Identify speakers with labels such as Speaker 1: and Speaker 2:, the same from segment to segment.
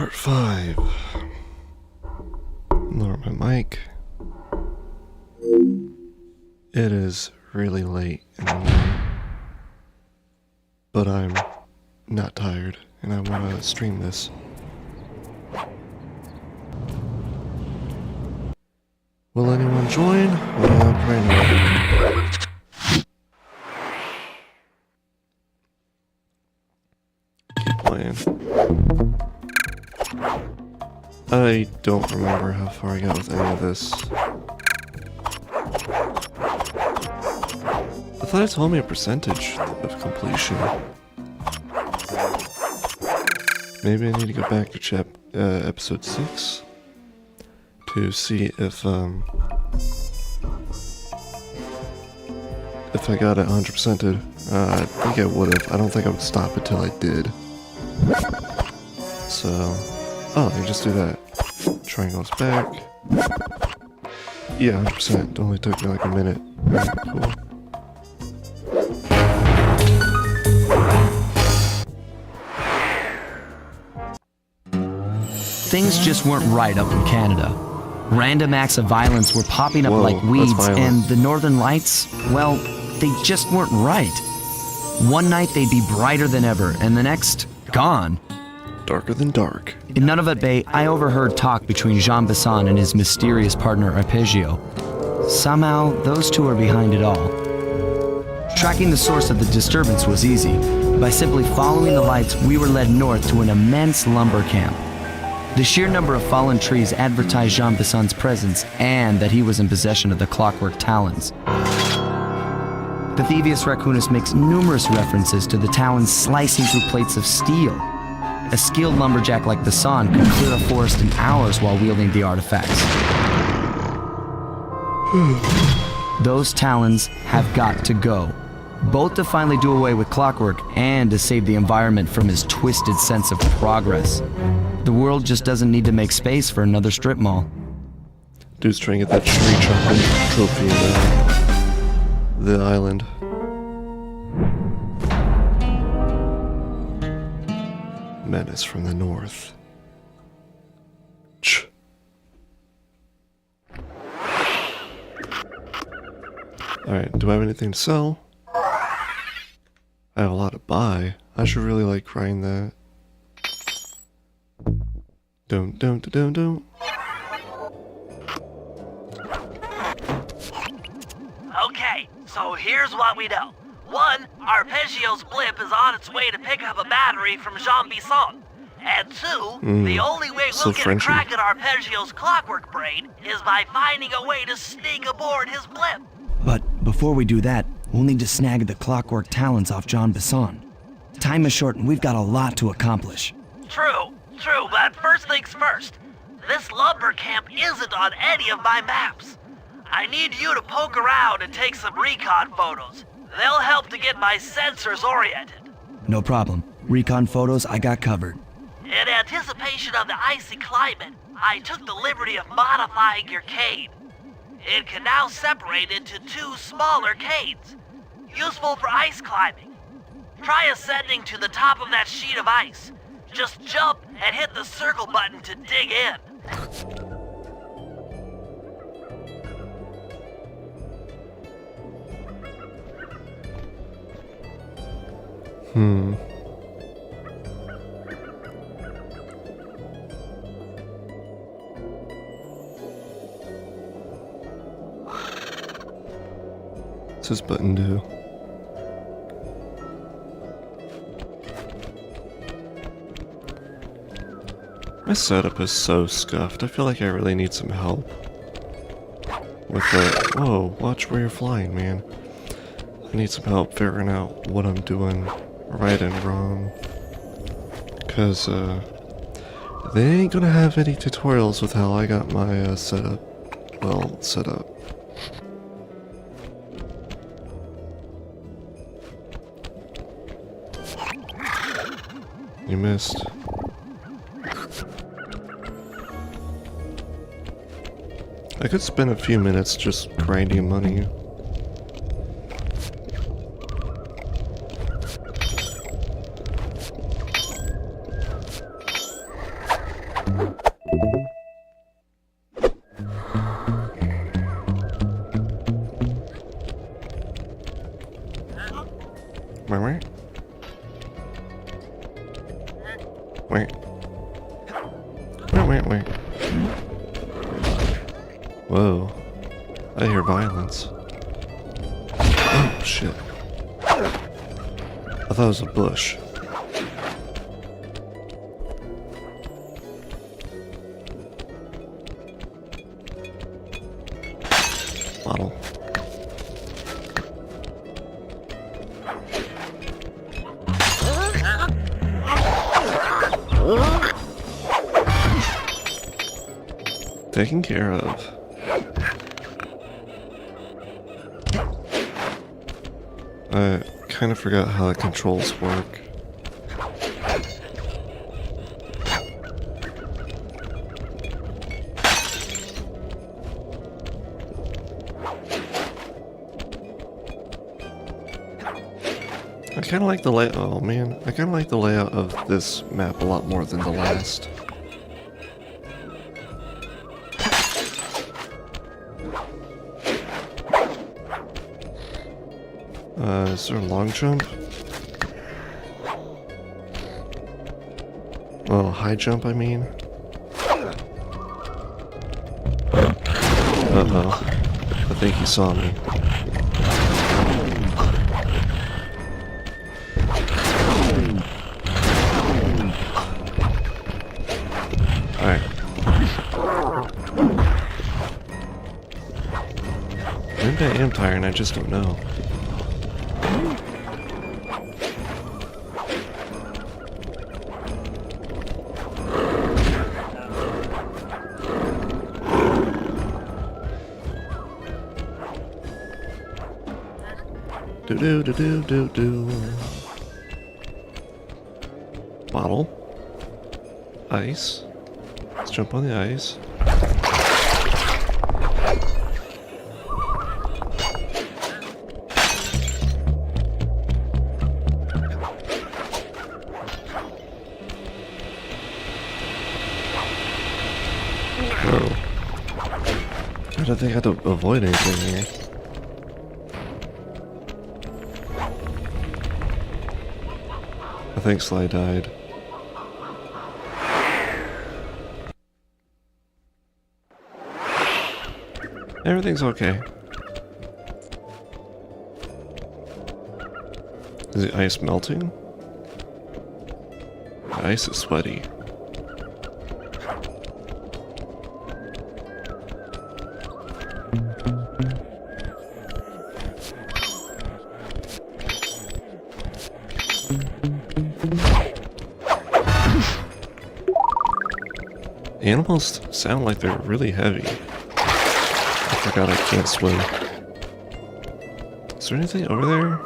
Speaker 1: Part 5. Lower my mic. It is really late in the morning, but I'm not tired and I want to stream this. Will anyone join? Probably not. Keep playing. I don't remember how far I got with any of this. I thought it told me a percentage of completion. Maybe I need to go back to episode 6 to see if I got it 100%ed. I think I would have. I don't think I would stop it till I did. So, oh, I can just do that. Triangles back. Yeah, 100%. It only took me like a minute. Right, cool.
Speaker 2: Things just weren't right up in Canada. Random acts of violence were popping up like weeds, and the Northern Lights, well, they just weren't right. One night they'd be brighter than ever, and the next, gone.
Speaker 1: Darker than dark.
Speaker 2: In Nunavut Bay, I overheard talk between Jean Bisson and his mysterious partner Arpeggio. Somehow, those two are behind it all. Tracking the source of the disturbance was easy. By simply following the lights, we were led north to an immense lumber camp. The sheer number of fallen trees advertised Jean Bisson's presence and that he was in possession of the clockwork talons. The Thievius Raccoonus makes numerous references to the talons slicing through plates of steel. A skilled lumberjack like Bisson could clear a forest in hours while wielding the artifacts. Those talons have got to go, both to finally do away with clockwork and to save the environment from his twisted sense of progress. The world just doesn't need to make space for another strip mall.
Speaker 1: Dude's trying to get that tree chopping trophy in the island. Menace from the north. Ch. Alright, do I have anything to sell? I have a lot to buy. I should really like grind that. Don't.
Speaker 3: Okay, so here's what we know. 1, Arpeggio's blip is on its way to pick up a battery from Jean Bisson. And 2, the only way we'll get a crack at Arpeggio's clockwork brain is by finding a way to sneak aboard his blip.
Speaker 2: But before we do that, we'll need to snag the clockwork talons off Jean Bisson. Time is short and we've got a lot to accomplish.
Speaker 3: True, but first things first. This lumber camp isn't on any of my maps. I need you to poke around and take some recon photos. They'll help to get my sensors oriented.
Speaker 2: No problem. Recon photos I got covered.
Speaker 3: In anticipation of the icy climate, I took the liberty of modifying your cane. It can now separate into 2 smaller canes, useful for ice climbing. Try ascending to the top of that sheet of ice. Just jump and hit the circle button to dig in.
Speaker 1: What's this button do? My setup is so scuffed. I feel like I really need some help with the... Whoa, watch where you're flying, man. I need some help figuring out what I'm doing right and wrong. Because, they ain't gonna have any tutorials with how I got my, setup. Well, set up. You missed. I could spend a few minutes just grinding money. Wait. Wait. Whoa. I hear violence. Oh, shit. I thought it was a bush. Bottle. Taken care of. I kind of forgot how the controls work. I kind of like the layout. Oh man, I kind of like the layout of this map a lot more than the last. Is there a long jump? Oh, high jump, I mean. Uh-oh. I think he saw me. Alright. Maybe I am tired and I just don't know. Do. Bottle. Ice. Let's jump on the ice. Whoa. I don't think I had to avoid anything here. I think Sly died. Everything's okay. Is the ice melting? The ice is sweaty. Animals sound like they're really heavy. I forgot I can't swim. Is there anything over there?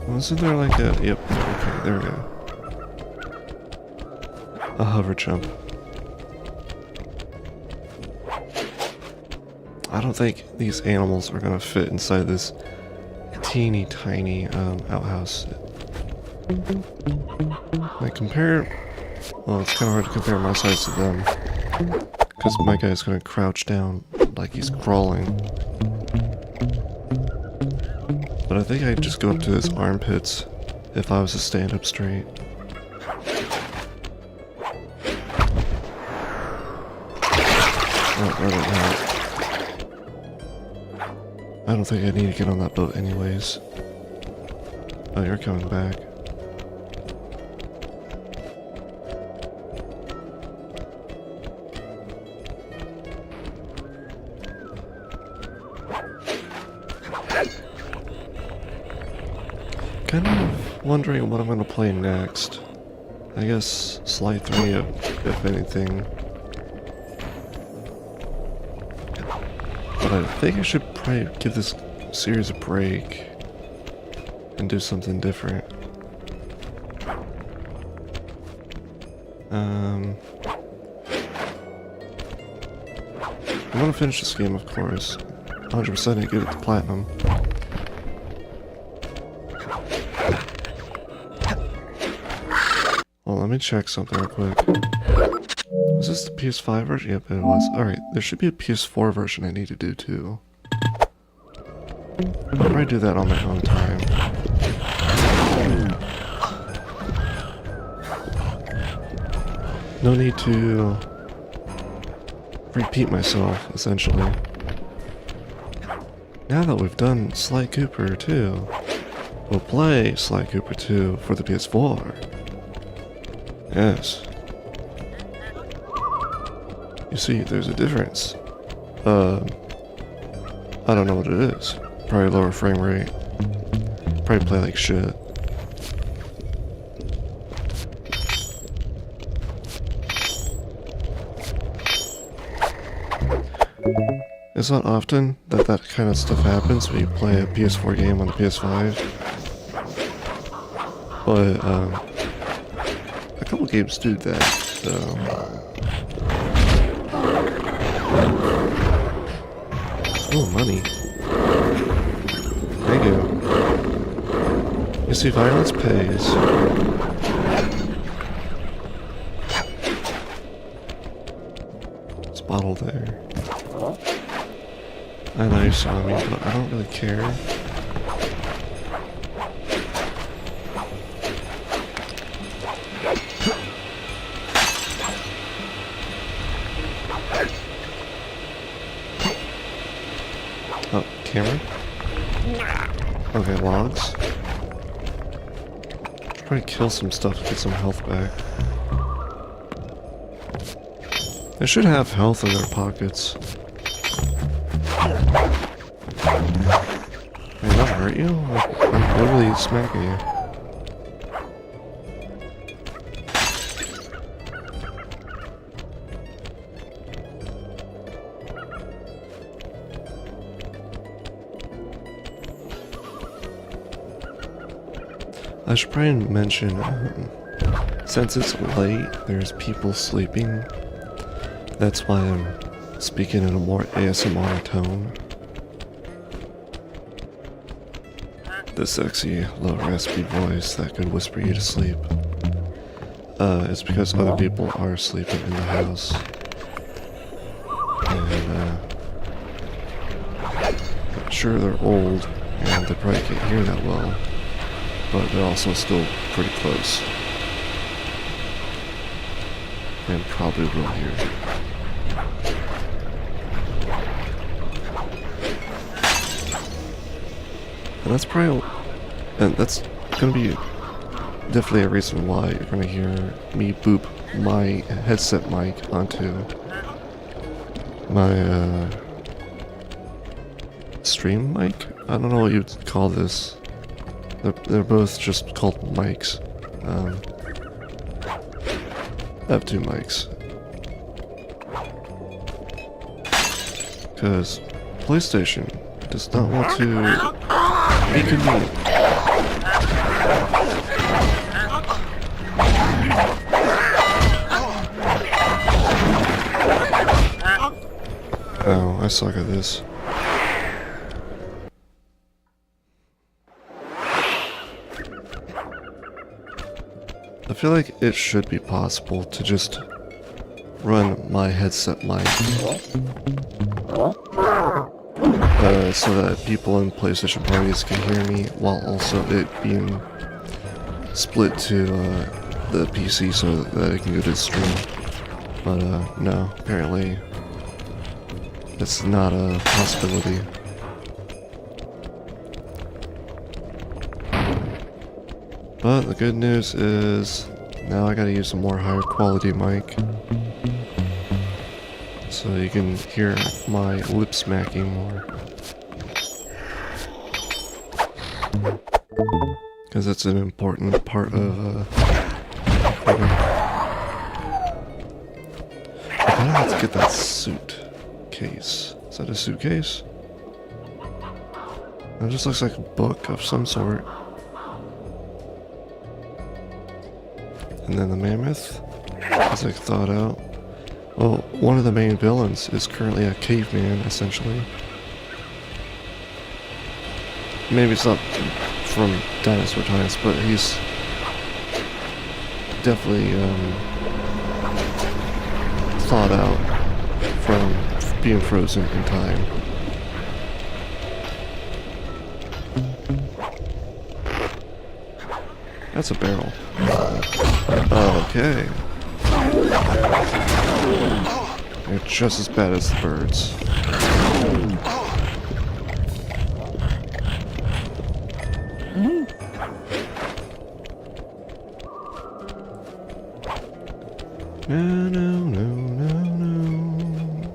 Speaker 1: Wasn't there like a... Yep, okay, there we go. A hover jump. I don't think these animals are gonna fit inside this teeny tiny outhouse. Like compare... Well, it's kind of hard to compare my size to them. Because my guy's gonna crouch down like he's crawling. But I think I'd just go up to his armpits if I was to stand up straight. Oh, I don't think I need to get on that boat anyways. Oh, you're coming back. Kind of wondering what I'm gonna play next. I guess Slide 3 if anything. But I think I should probably give this series a break and do something different. I want to finish this game, of course. 100% and get it to platinum. Well, let me check something real quick. Was this the PS5 version? Yep, it was. Alright, there should be a PS4 version I need to do too. I'll probably do that on my own time. No need to repeat myself, essentially. Now that we've done Sly Cooper 2, we'll play Sly Cooper 2 for the PS4. Yes. You see, there's a difference. I don't know what it is. Probably lower frame rate. Probably play like shit. It's not often that that kind of stuff happens when you play a PS4 game on the PS5. But, a couple games do that, so... Oh, money. Thank you. You see, violence pays. It's a bottle there. I know you saw me, but I don't really care. Oh, camera? Okay, logs. Should probably kill some stuff to get some health back. They should have health in their pockets. Did that hurt you? I'm literally smacking you. I should probably mention, since it's late, there's people sleeping. That's why I'm speaking in a more ASMR tone. The sexy, low raspy voice that could whisper you to sleep. It's because other people are sleeping in the house. And, I'm sure they're old, and they probably can't hear that well. But they're also still pretty close. And probably will hear. And that's probably, and that's gonna be definitely a reason why you're gonna hear me boop my headset mic onto my stream mic? I don't know what you'd call this. They're both just called mics. I have two mics. Because PlayStation does not want to be convenient. Oh, I suck at this. I feel like it should be possible to just run my headset mic so that people in PlayStation parties can hear me while also it being split to the PC so that it can go to the stream. But no, apparently it's not a possibility. But the good news is, now I gotta use a more higher quality mic. So you can hear my lip smacking more. Because that's an important part of, I kinda have to get that suitcase. Is that a suitcase? That just looks like a book of some sort. And then the mammoth is like thought out. Well, one of the main villains is currently a caveman, essentially. Maybe it's not from dinosaur times, but he's definitely thought out from being frozen in time. That's a barrel. Okay. They're just as bad as the birds. No, no, no, no, no.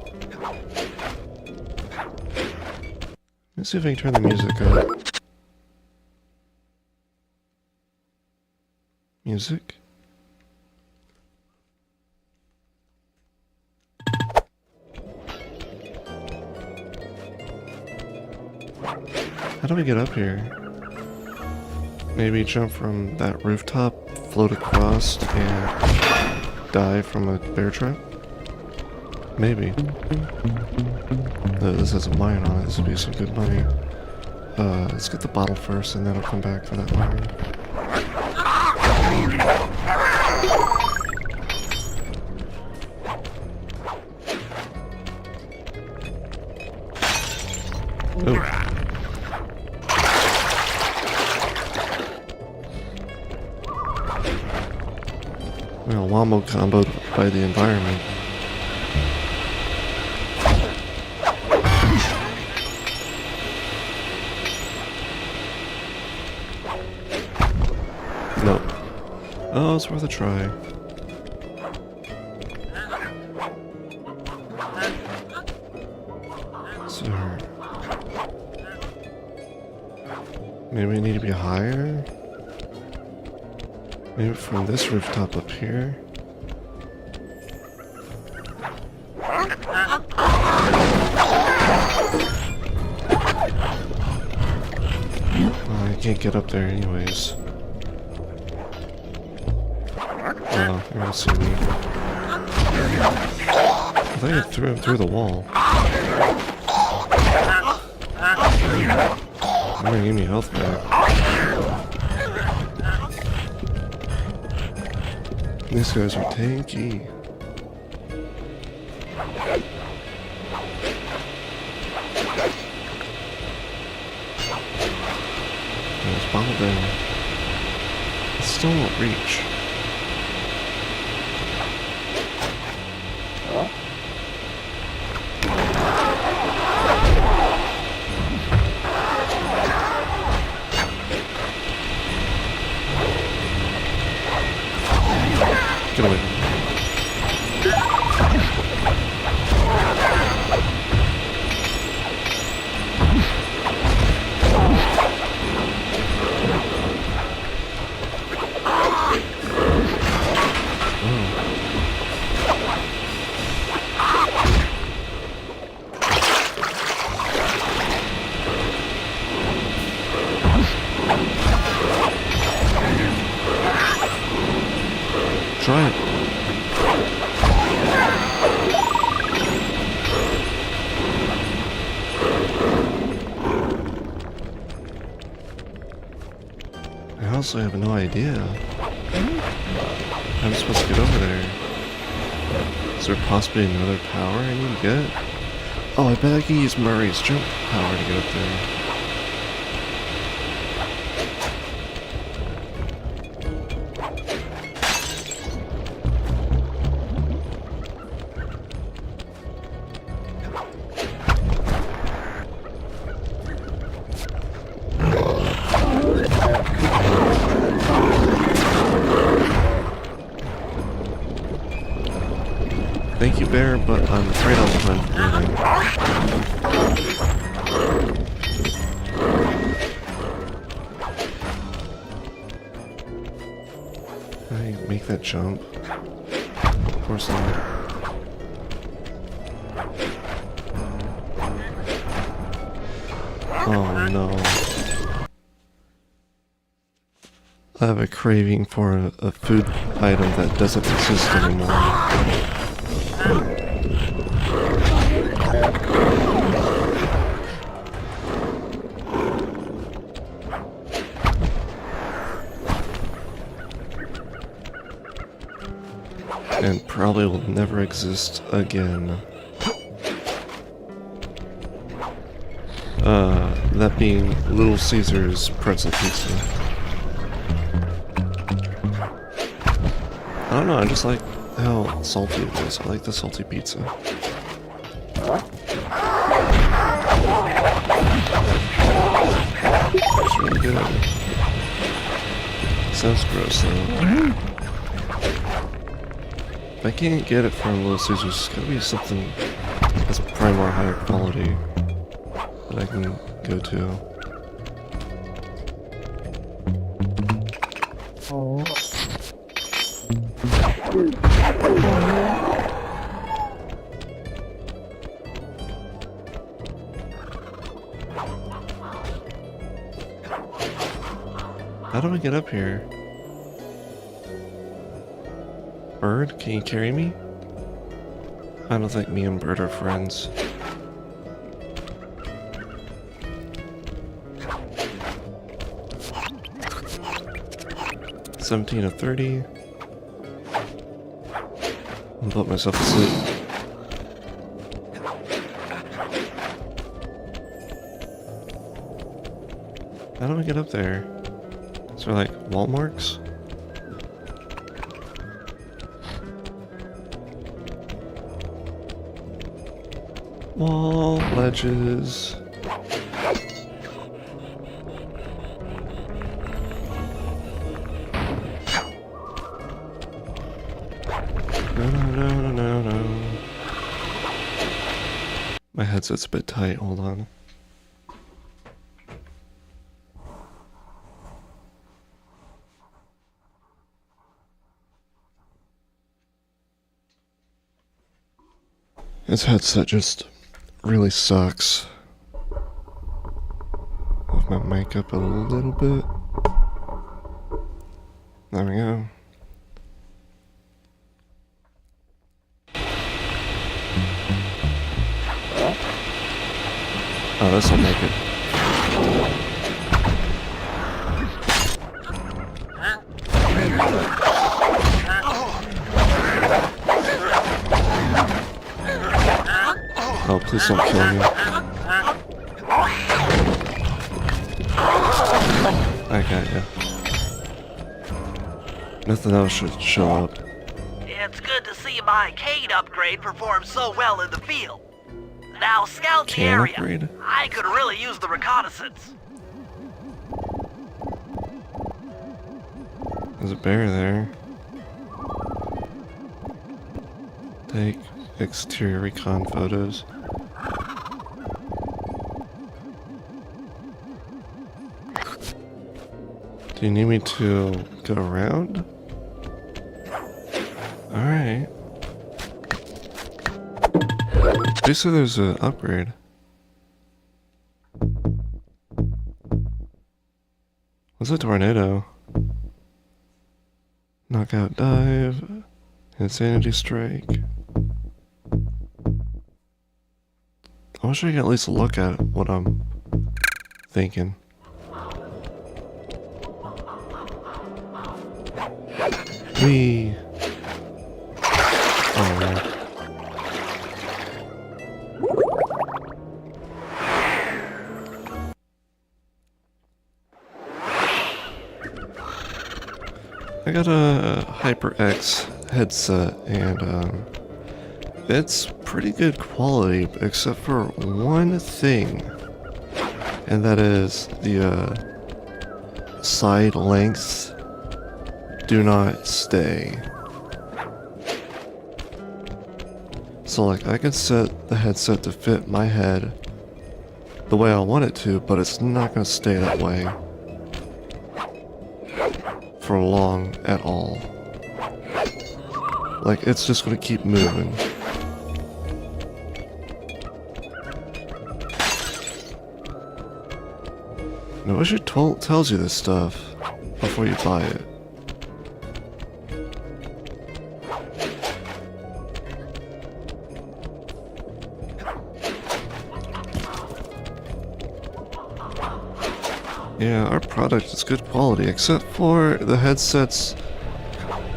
Speaker 1: Let's see if I can turn the music up. Music? How do we get up here? Maybe jump from that rooftop, float across, and die from a bear trap? Maybe. This has a mine on it, this would be some good money. Let's get the bottle first, and then I'll come back for that mine. Oh. Well, wombo comboed by the environment. No. Oh, it's worth a try. So, maybe we need to be higher? Maybe from this rooftop up here? Oh, I can't get up there anyways. Oh, they're gonna see me. I thought I threw him through the wall. I'm gonna give me health back. These guys are tanky. There's bottle down. It still won't reach. Get away. Try it. I also have no idea how I'm supposed to get over there. Is there possibly another power I need to get? Oh, I bet I can use Murray's jump power to get up there. Thank you, Bear, but I'm afraid I'll run leaving. Can I make that jump? Of course not. Oh no. I have a craving for a food item that doesn't exist anymore. And probably will never exist again. That being Little Caesar's pretzel pizza. don't know, I just like how salty it is. I like the salty pizza. It's really good. Sounds gross though. If I can't get it from Little Caesars, it's gotta be something that's probably more higher quality that I can go to. How do I get up here? Bird, can you carry me? I don't think me and Bird are friends. $17 of 30. I'll put myself to sleep. How do I get up there? Is there like wall marks? Wall ledges. No. My headset's a bit tight, hold on. This headset just really sucks. Move my mic up a little bit. There we go. Oh, this'll make it. Oh, please don't kill me. I got ya. Nothing else should show up.
Speaker 3: It's good to see my cane upgrade perform so well in the field. Now scout the
Speaker 1: Cane
Speaker 3: area.
Speaker 1: upgrade?
Speaker 3: I could really use the reconnaissance.
Speaker 1: There's a bear there. Take exterior recon photos. Do you need me to go around? Alright. Basically there's an upgrade. What's a tornado? Knockout dive. Insanity strike. I wish I could at least look at what I'm thinking. Whee! Oh, man. I got a HyperX headset and it's pretty good quality except for one thing, and that is the side lengths do not stay. So like I can set the headset to fit my head the way I want it to, but it's not going to stay that way for long at all. Like it's just going to keep moving. Now, I wish it tells you this stuff before you buy it. Yeah, our product is good quality, except for the headsets,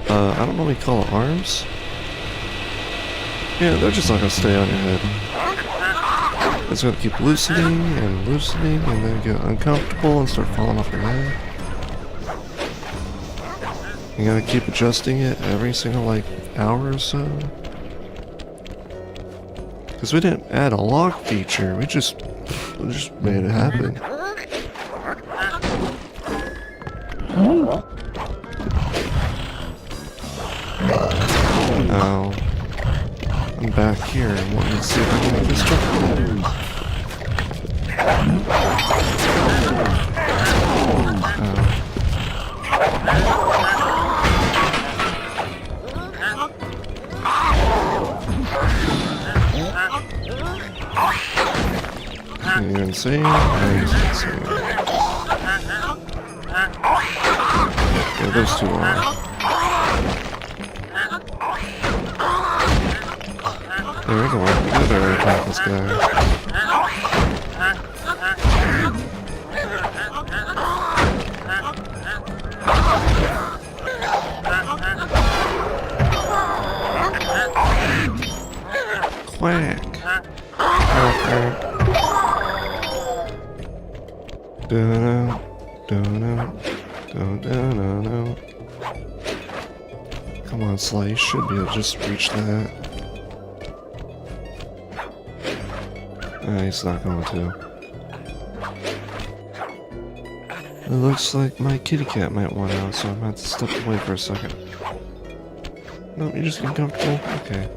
Speaker 1: I don't know what we call it, arms? Yeah, they're just not gonna stay on your head. It's gonna keep loosening, and then get uncomfortable and start falling off your head. You gotta keep adjusting it every single, like, hour or so. Because we didn't add a lock feature, we just made it happen. Now, I'm back here and wanting to see if I can make this jump. You're insane? I'm just insane. Yeah, those two are. There we go. We better attack this guy. Quack. Come on, Sly, you should be able to just reach that. He's not going to. It looks like my kitty cat might want out, so I'm going to have to step away for a second. No, you're just getting comfortable? Okay.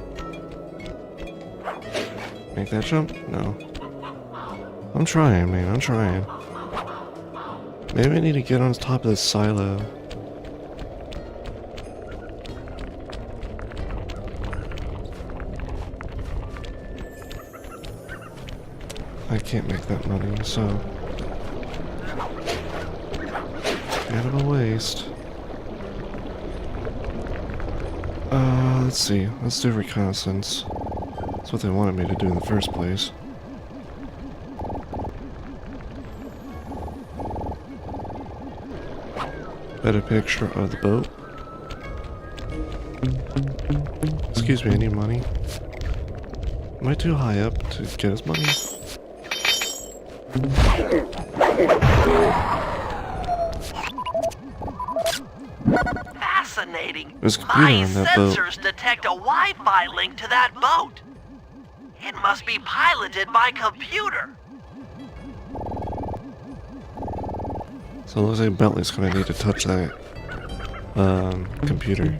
Speaker 1: Make that jump? No. I'm trying, man, I'm trying. Maybe I need to get on top of this silo. I can't make that money, so... kind of a waste. Let's see. Let's do reconnaissance. That's what they wanted me to do in the first place. Better picture of the boat. Excuse me, I need money. Am I too high up to get his money?
Speaker 3: Fascinating.
Speaker 1: There's a computer
Speaker 3: My
Speaker 1: on that boat.
Speaker 3: sensors detect a Wi-Fi link to that boat. It must be piloted by computer.
Speaker 1: So it looks like Bentley's gonna need to touch that computer.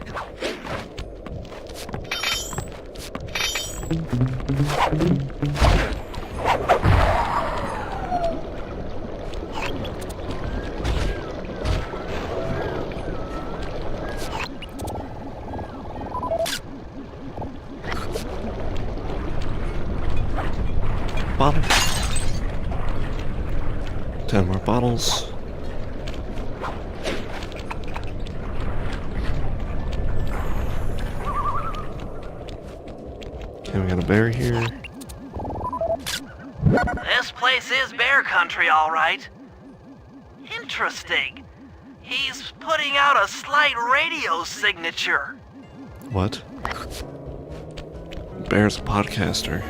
Speaker 1: Bottle. 10 more bottles. Okay, we got a bear here.
Speaker 3: This place is bear country, all right. Interesting. He's putting out a slight radio signature.
Speaker 1: What? Bear's a podcaster.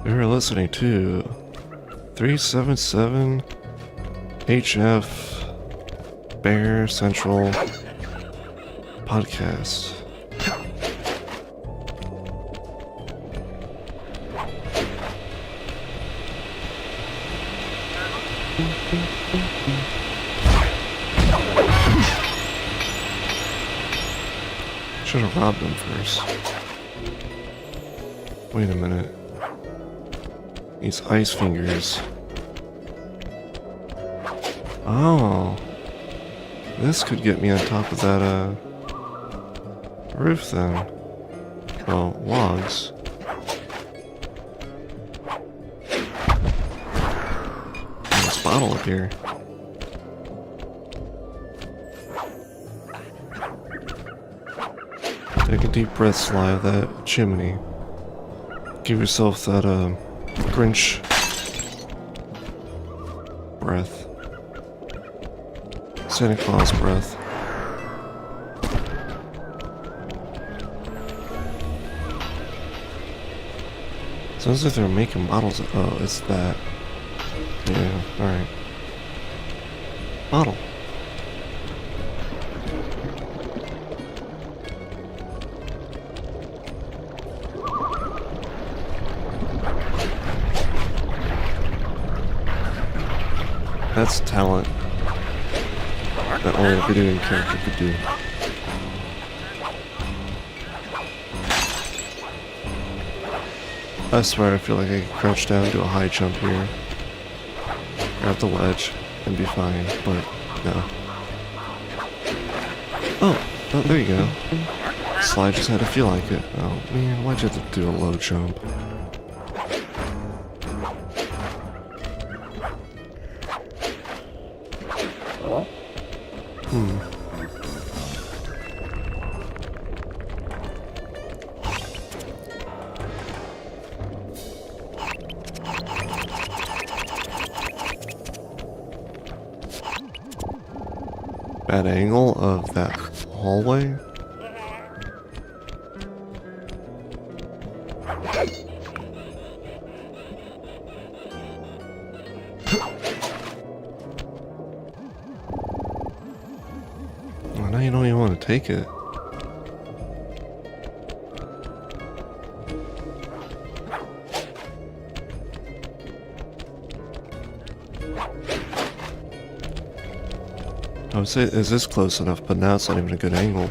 Speaker 1: We were listening to 377 HF Bear Central podcast. Should have robbed him first. Wait a minute. These ice fingers. Oh. This could get me on top of that, roof then. Well, logs. There's this bottle up here. Take a deep breath, Sly, of that chimney. Give yourself that, Grinch breath. Santa Claus breath. Sounds like they're making bottles of, oh, it's that. Yeah, alright. Bottle. That's talent that only a video game character could do. I swear I feel like I could crouch down, do a high jump here, grab the ledge, and be fine, but no. Oh, there you go. Slide just had to feel like it. Oh man, why'd you have to do a low jump? Bad angle of that hallway. Well, now you don't even want to take it. I would say, is this close enough? But now it's not even a good angle.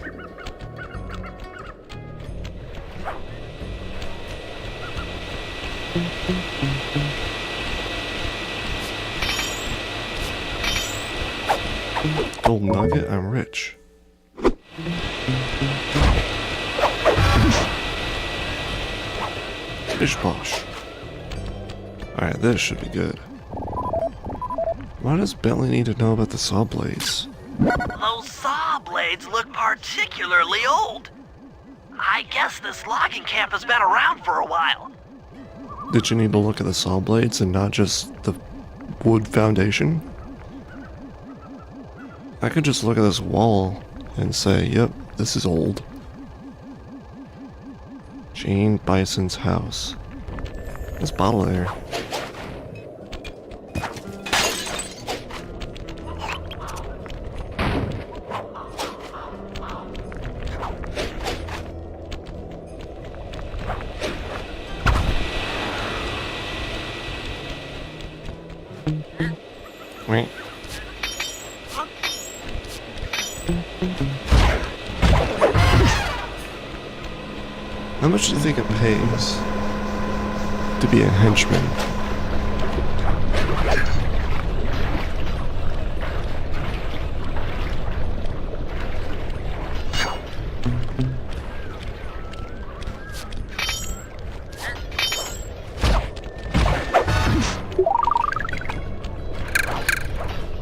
Speaker 1: Gold nugget, I'm rich. Bish bosh. Alright, this should be good. Why does Bentley need to know about the saw blades?
Speaker 3: Those saw blades look particularly old. I guess this logging camp has been around for a while.
Speaker 1: Did you need to look at the saw blades and not just the wood foundation? I could just look at this wall and say, yep, this is old. Jane Bison's house. This bottle there. Wait. How much do you think it pays to be a henchman?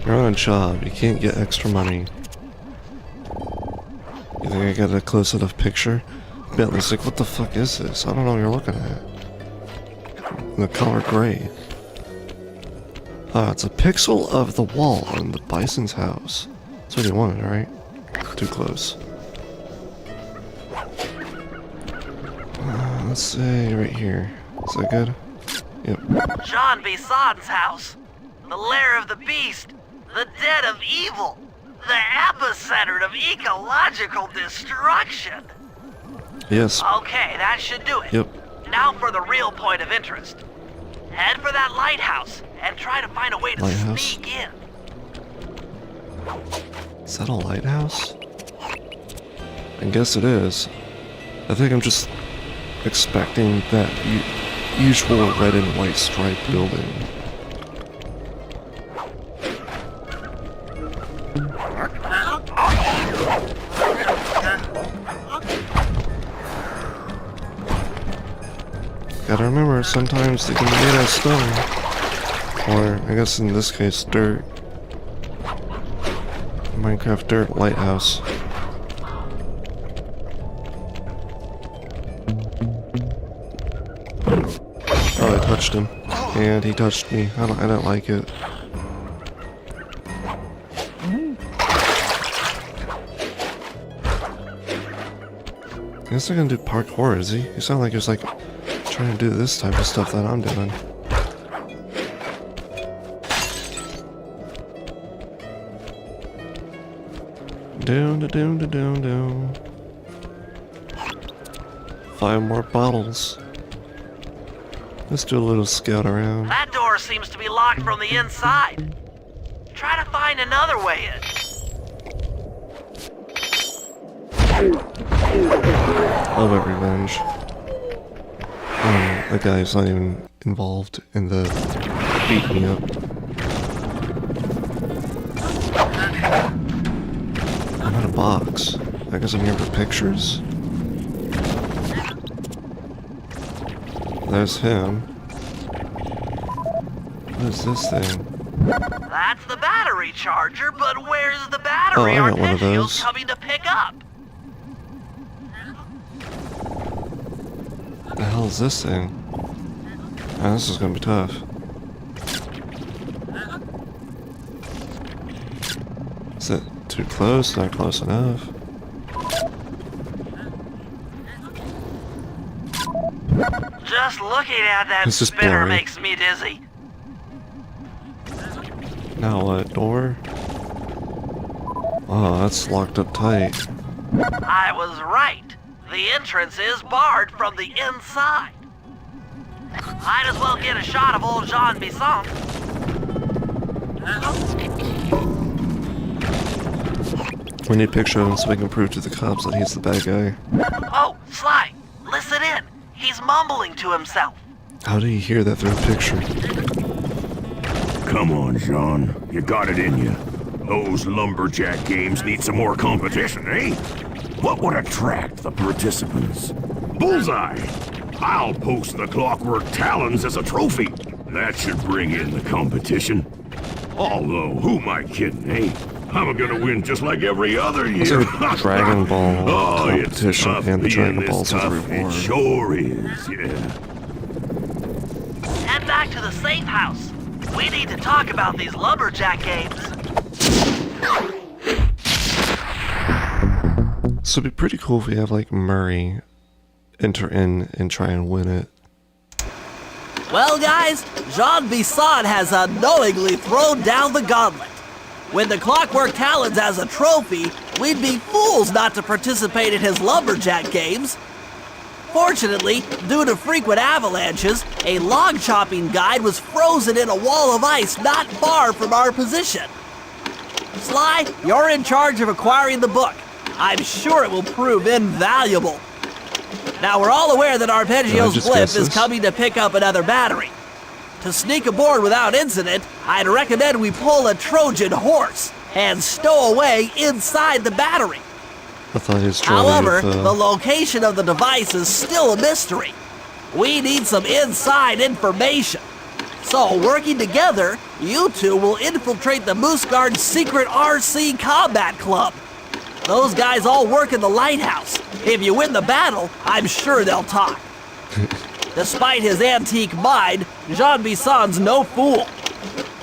Speaker 1: You're on a job, you can't get extra money. You think I got a close enough picture? Bentley's like, what the fuck is this? I don't know what you're looking at. The color gray. Ah, it's a pixel of the wall on the Bison's house. That's what you wanted, right? Too close. Let's say right here. Is that good? Yep.
Speaker 3: John Bison's house. The lair of the beast. The den of evil. The epicenter of ecological destruction.
Speaker 1: Yes.
Speaker 3: Okay, that should do it.
Speaker 1: Yep.
Speaker 3: Now for the real point of interest. Head for that lighthouse and try to find a way to sneak in.
Speaker 1: Is that a lighthouse? I guess it is. I think I'm just expecting that usual red and white striped building. Gotta remember, sometimes they can be made out of stone. Or, I guess in this case, dirt. Minecraft dirt lighthouse. Oh, I touched him. And he touched me. I don't like it. I guess they're gonna do parkour, is he? You sound like he was like Trying to do this type of stuff that I'm doing. Down. 5 more bottles. Let's do a little scout around.
Speaker 3: That door seems to be locked from the inside. Try to find another way in.
Speaker 1: Love it, revenge. The guy's not even involved in the beating me up. I'm in a box. I guess I'm here for pictures? There's him. What is this thing?
Speaker 3: That's the battery charger, but where's the
Speaker 1: Oh,
Speaker 3: battery
Speaker 1: I got one of
Speaker 3: Arpeggios
Speaker 1: those.
Speaker 3: coming to pick up?
Speaker 1: The hell is this thing? Oh, this is gonna be tough. Is it too close? Not close enough.
Speaker 3: Just looking at that
Speaker 1: This is
Speaker 3: spinner
Speaker 1: blurry.
Speaker 3: makes me dizzy.
Speaker 1: Now what? Door? Oh, that's locked up tight.
Speaker 3: I was right. The entrance is barred from the inside. Might as well get a shot of old Jean Bisson.
Speaker 1: We need a picture of him so we can prove to the cops that he's the bad guy.
Speaker 3: Oh, Sly, listen in. He's mumbling to himself.
Speaker 1: How do you hear that through a picture?
Speaker 4: Come on, Jean. You got it in you. Those lumberjack games need some more competition, eh? What would attract the participants? Bullseye! I'll post the clockwork talons as a trophy. That should bring in the competition. Although, who am I kidding, eh? I'm gonna win just like every other
Speaker 1: It's
Speaker 4: year.
Speaker 1: like a Dragon Ball
Speaker 4: Oh, it's
Speaker 1: competition
Speaker 4: tough
Speaker 1: and the
Speaker 4: being
Speaker 1: Dragon
Speaker 4: this
Speaker 1: Balls as a
Speaker 4: tough. It
Speaker 1: reward.
Speaker 4: sure is, yeah.
Speaker 3: Head back to the safe house. We need to talk about these lumberjack games.
Speaker 1: So it'd be pretty cool if we have like Murray enter in and try and win it.
Speaker 3: Well, guys, Jean Bisson has unknowingly thrown down the gauntlet. With the clockwork talons as a trophy, we'd be fools not to participate in his lumberjack games. Fortunately, due to frequent avalanches, a log chopping guide was frozen in a wall of ice not far from our position. Sly, you're in charge of acquiring the book. I'm sure it will prove invaluable. Now, we're all aware that
Speaker 1: Did I
Speaker 3: Arpeggio's
Speaker 1: just
Speaker 3: blimp
Speaker 1: guess
Speaker 3: is
Speaker 1: this?
Speaker 3: coming to pick up another battery. To sneak aboard without incident, I'd recommend we pull a Trojan horse and stow away inside the battery.
Speaker 1: I thought he was trying
Speaker 3: However,
Speaker 1: to
Speaker 3: the location of the device is still a mystery. We need some inside information. So, working together, you two will infiltrate the Moose Guard's secret RC Combat Club. Those guys all work in the lighthouse. If you win the battle, I'm sure they'll talk. Despite his antique mind, Jean Bisson's no fool.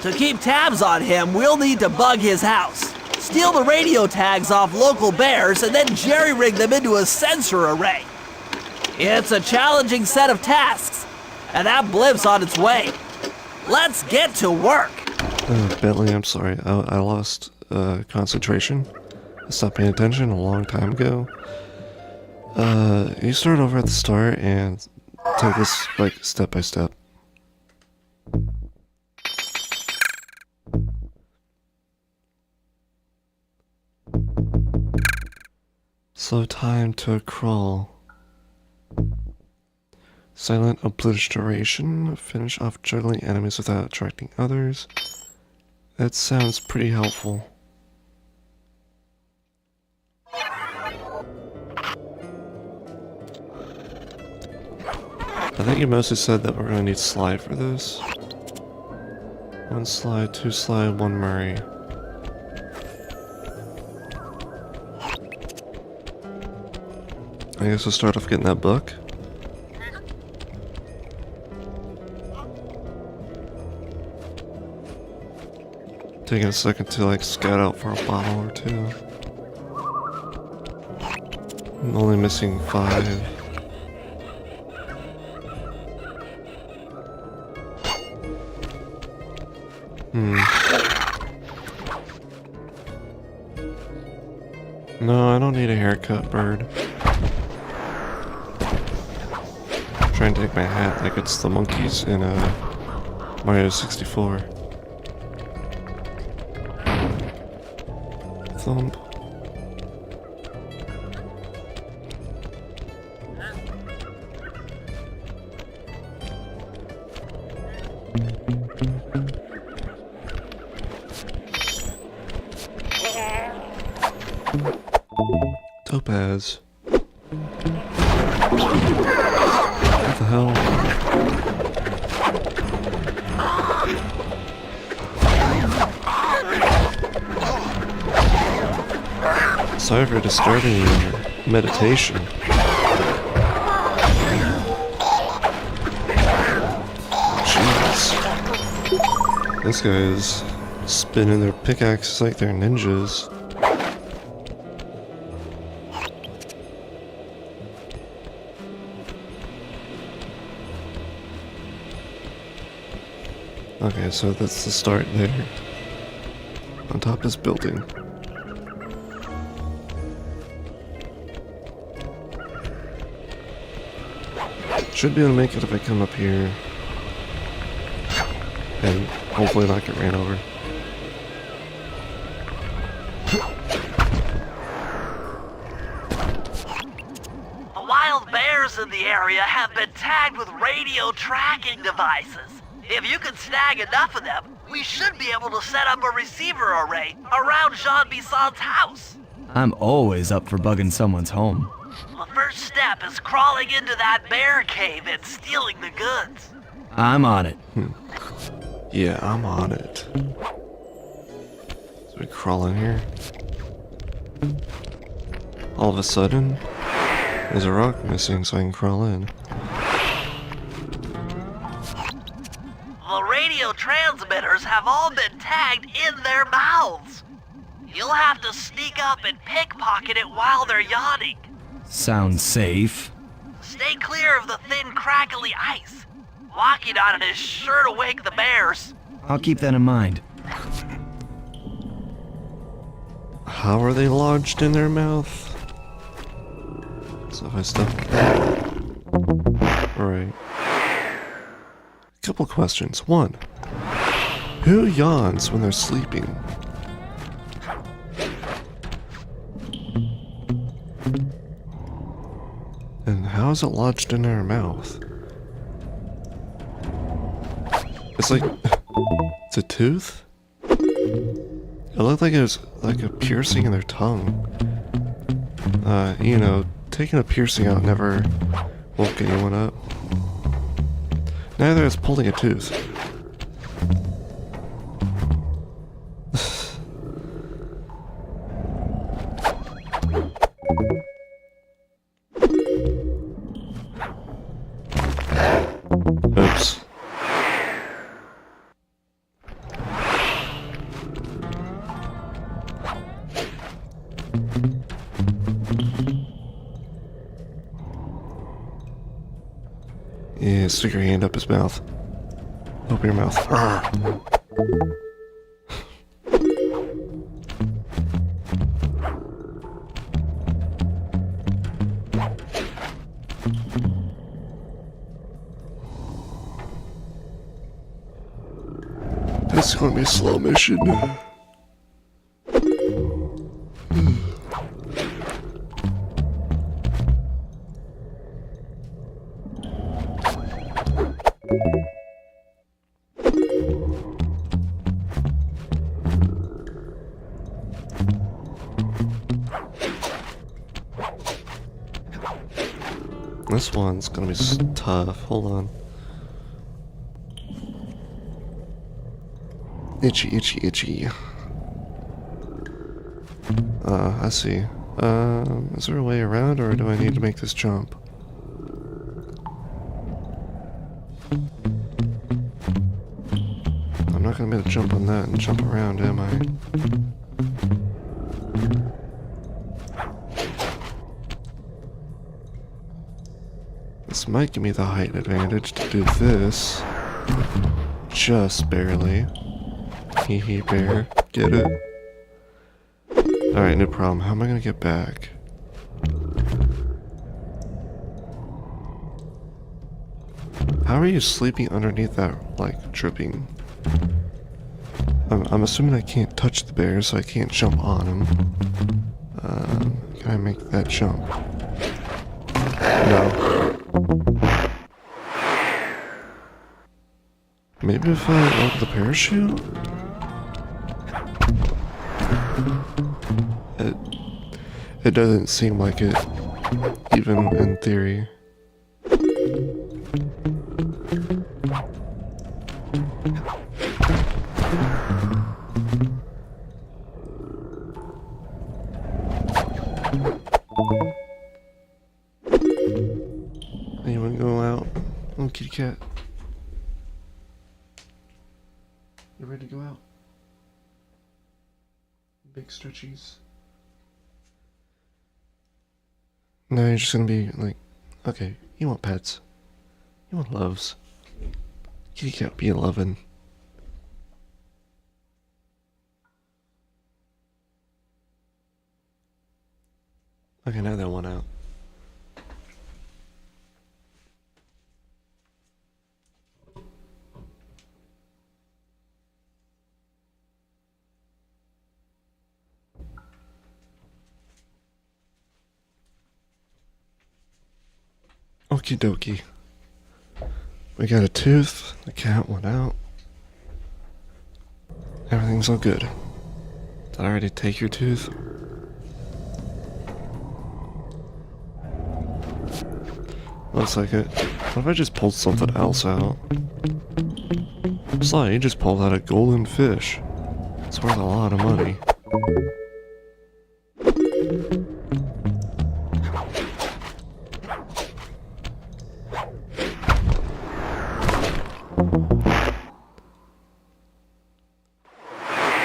Speaker 3: To keep tabs on him, we'll need to bug his house, steal the radio tags off local bears, and then jerry-rig them into a sensor array. It's a challenging set of tasks, and that blimp's on its way. Let's get to work.
Speaker 1: Bentley, I'm sorry. I lost concentration. I stopped paying attention a long time ago. You start over at the start and take this like step by step. Slow time to a crawl. Silent obliteration. Finish off juggling enemies without attracting others. That sounds pretty helpful. I think you mostly said that we're gonna need Sly for this. 1 Sly, 2 Sly, 1 Murray. I guess we'll start off getting that book. Taking a second to like scout out for a bottle or two. I'm only missing 5. No, I don't need a haircut, bird. I'm trying to take my hat like it's the monkeys in Mario 64. Thump. Topaz. What the hell? Sorry for disturbing your meditation. Jeez. This guy's spinning their pickaxes like they're ninjas. Okay, so that's the start there. On top of this building. Should be able to make it if I come up here. And hopefully not get ran over.
Speaker 3: The wild bears in the area have been tagged with radio tracking devices. If you can snag enough of them, we should be able to set up a receiver array around Jean Bisson's house.
Speaker 2: I'm always up for bugging someone's home.
Speaker 3: The first step is crawling into that bear cave and stealing the goods.
Speaker 2: I'm on it.
Speaker 1: Yeah, I'm on it. So we crawl in here. All of a sudden, there's a rock missing, so I can crawl in.
Speaker 3: The radio transmitters have all been tagged in their mouths. You'll have to sneak up and pickpocket it while they're yawning.
Speaker 2: Sounds safe.
Speaker 3: Stay clear of the thin, crackly ice. Walking on it is sure to wake the bears.
Speaker 2: I'll keep that in mind.
Speaker 1: How are they lodged in their mouth? So if I stuff... Alright. Couple questions. One, who yawns when they're sleeping? And how is it lodged in their mouth? It's like... It's a tooth? It looked like it was like a piercing in their tongue. You know, taking a piercing out never woke anyone up. Neither is pulling a tooth. Oops. Yeah, stick your hand up his mouth. Open your mouth. This is going to be a slow mission. This one's gonna be tough. Hold on. Itchy, itchy, itchy. I see. Is there a way around, or do I need to make this jump? I'm not gonna be able to jump on that and jump around, am I? This might give me the height advantage to do this. Just barely. Hee hee bear. Get it? Alright, no problem. How am I gonna get back? How are you sleeping underneath that, like, dripping? I'm assuming I can't touch the bear, so I can't jump on him. Can I make that jump? No. Maybe if I open the parachute? It doesn't seem like it, even in theory. Anyone go out? Oh, kitty cat. You ready to go out? Big stretchies. No, you're just gonna be like, okay, you want pets. You want loves. Kitty cat be loving. Okay, now that one out. Okie dokie. We got a tooth, the cat went out. Everything's all good. Did I already take your tooth? Looks like it. What if I just pulled something else out? Sly, you just pulled out a golden fish. It's worth a lot of money.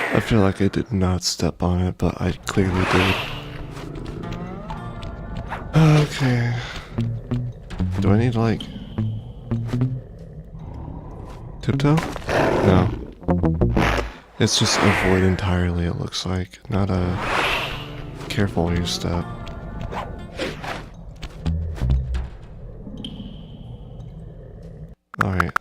Speaker 1: I feel like I did not step on it, but I clearly did. Okay. Do I need to, like, tiptoe? No. It's just avoid entirely, it looks like. Not a careful where you step. Alright.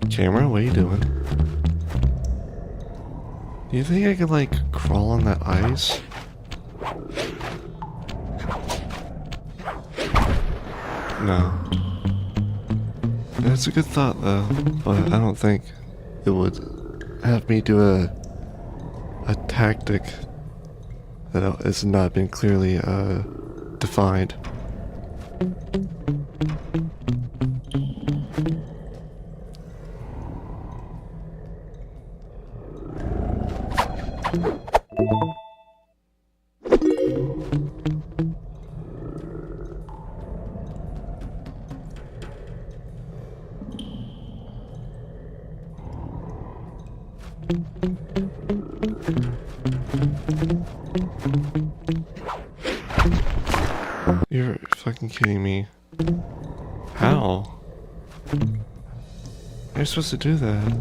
Speaker 1: Camera, what are you doing? Do you think I could, like, crawl on that ice? No. That's a good thought, though, but I don't think it would have me do a tactic that has not been clearly defined. You're fucking kidding me. How? You're supposed to do that.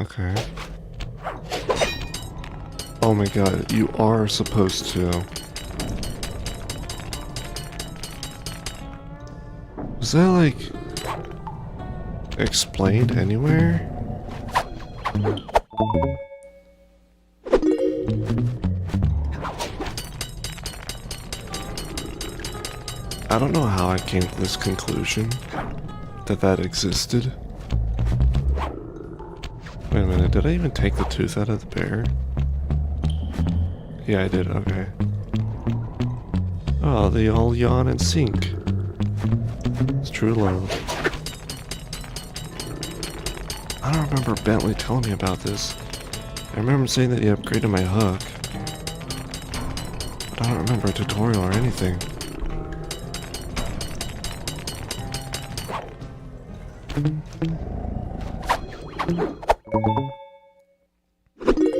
Speaker 1: Okay. Oh my god, you are supposed to. Was that, like, explained anywhere? I don't know how I came to this conclusion that existed. Wait a minute. Did I even take the tooth out of the bear? Yeah, I did, okay. Oh, they all yawn and sink. It's true love. I don't remember Bentley telling me about this. I remember him saying that he upgraded my hook. But I don't remember a tutorial or anything.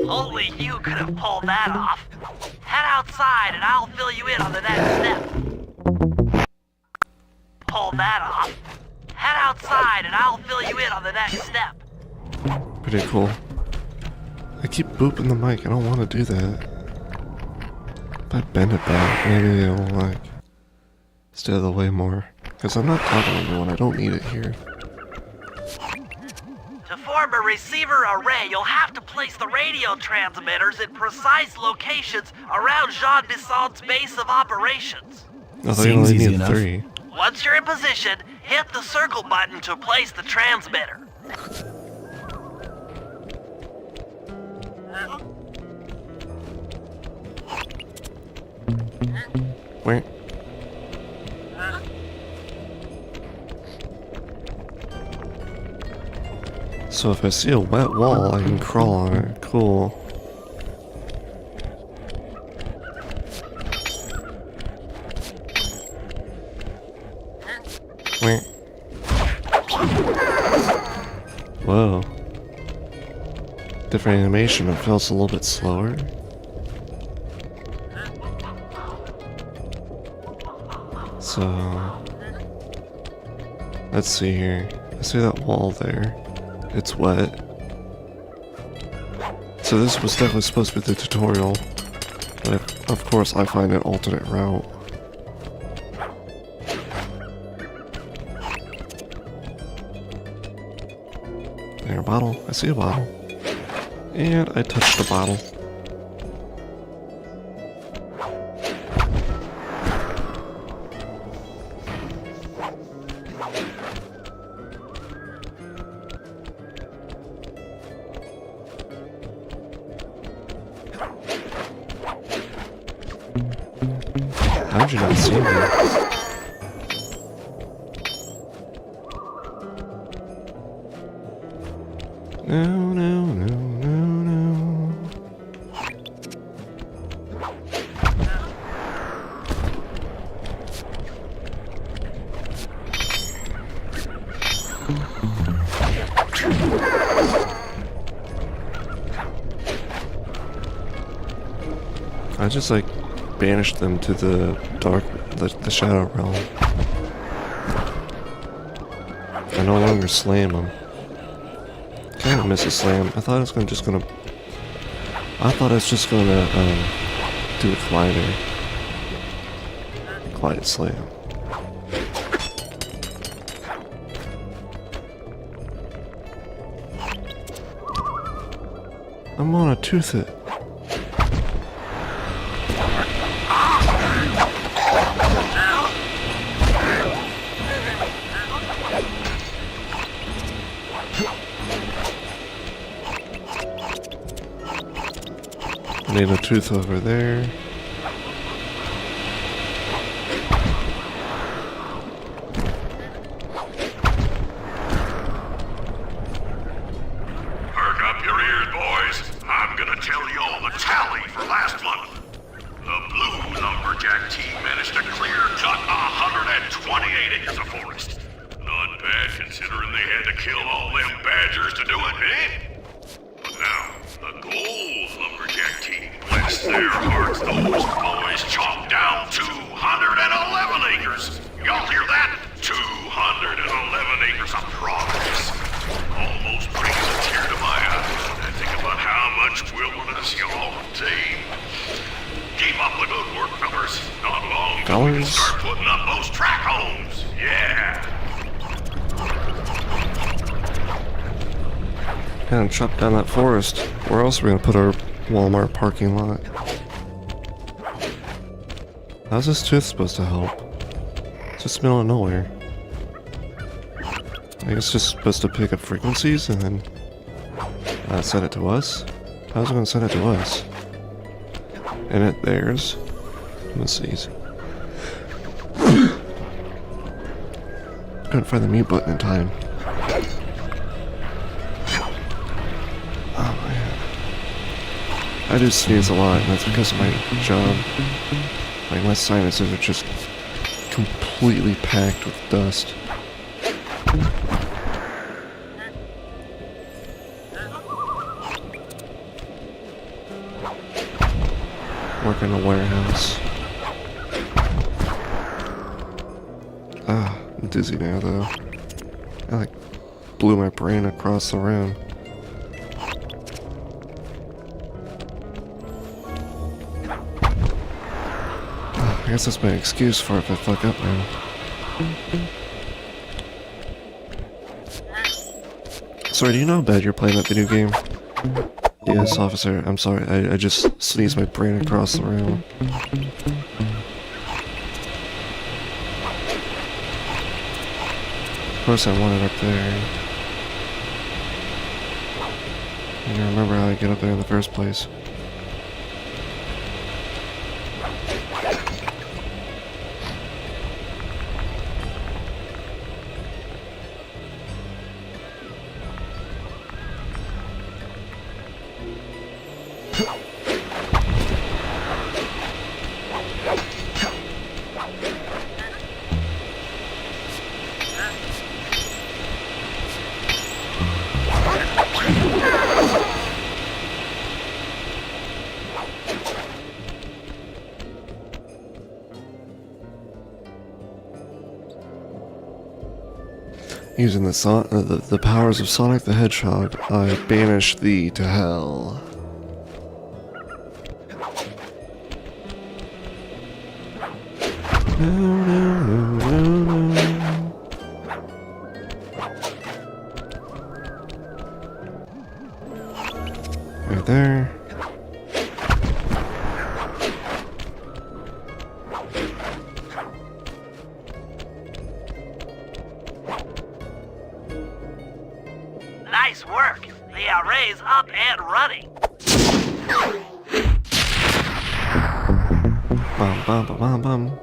Speaker 3: Only you could have pulled that off. Head outside and I'll fill you in on the next step. Pull that off. Head outside and I'll fill you in on the next step.
Speaker 1: Pretty cool. I keep booping the mic, I don't want to do that. If I bend it back, maybe it'll like stay out of the way more. Because I'm not talking to anyone, I don't need it here.
Speaker 3: To form a receiver array, you'll have to place the radio transmitters in precise locations around Jean Bisson's base of operations.
Speaker 1: I thought you
Speaker 2: Seems
Speaker 1: only
Speaker 2: easy
Speaker 1: needed
Speaker 2: enough.
Speaker 1: 3.
Speaker 3: Once you're in position, hit the circle button to place the transmitter.
Speaker 1: Wait. So if I see a wet wall, I can crawl on it. Cool. Wait. Whoa. Different animation, it feels a little bit slower. So, let's see here. I see that wall there. It's wet. So this was definitely supposed to be the tutorial. But of course I find an alternate route. There, a bottle. I see a bottle. And I touched the bottle. How did you not see me? No, no, no, no, no. I just like banished them to the dark, the shadow realm. I no longer slam them. Kind of miss a slam. I thought I was just gonna do a collider. Collide slam. I'm gonna tooth it. Need a tooth over there.
Speaker 4: Perk up your ears, boys. I'm gonna tell you all the tally for last month. The Blue Lumberjack team managed to clear cut 128 acres of forest. Not bad considering they had to kill all them badgers to do it, eh? But now, the Gold Lumberjack team, bless their hearts, those boys chopped down 211 acres. Y'all hear that? 211 acres of progress. Almost brings a tear to my eye when I think about how much wilderness y'all have tamed. Keep up the good work, fellas. Not long till we can start putting up those track homes. Yeah.
Speaker 1: And chop down that forest. Where else are we gonna put our Walmart parking lot? How's this tooth supposed to help? It's just middle of nowhere. I guess it's just supposed to pick up frequencies and then Send it to us? How's it gonna send it to us? And it theirs? Let's see. Couldn't find the mute button in time. Oh man. I do sneeze a lot, and that's because of my job. Like, my sinuses are just completely packed with dust. Work in a warehouse. I'm dizzy now, though. I, like, blew my brain across the room. I guess that's my excuse for if I fuck up now. Sorry, do you know how bad you're playing that video game? Yes, officer, I'm sorry, I just sneezed my brain across the room. Of course I want it up there. I don't remember how I get up there in the first place. Using the powers of Sonic the Hedgehog, I banish thee to hell. No, no, no, no, no. Right there.
Speaker 3: Nice work. The array's up and running.
Speaker 1: Bum bum bum bum bum.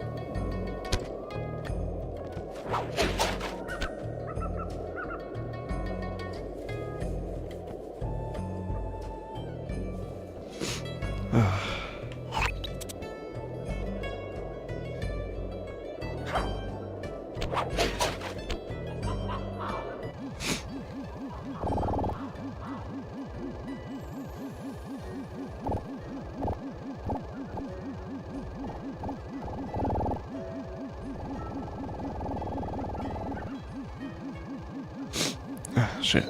Speaker 1: Shit.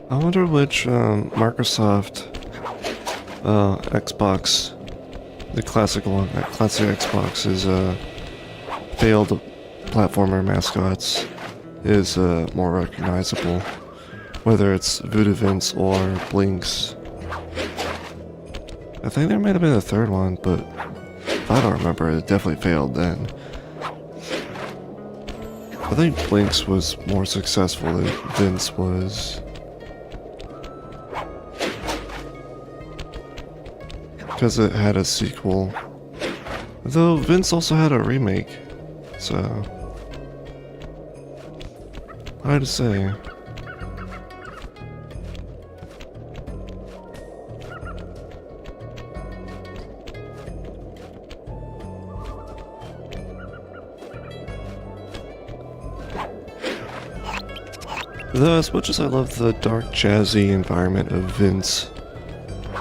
Speaker 1: I wonder which Microsoft Xbox, the classic one, that classic Xbox is failed platformer mascots is more recognizable, whether it's Voodoo Vince or Blinks. I think there might have been a third one, but if I don't remember, it definitely failed then. I think Blinks was more successful than Vince was. Because it had a sequel. Though Vince also had a remake, so hard to say. Though as much as I love the dark jazzy environment of Vince,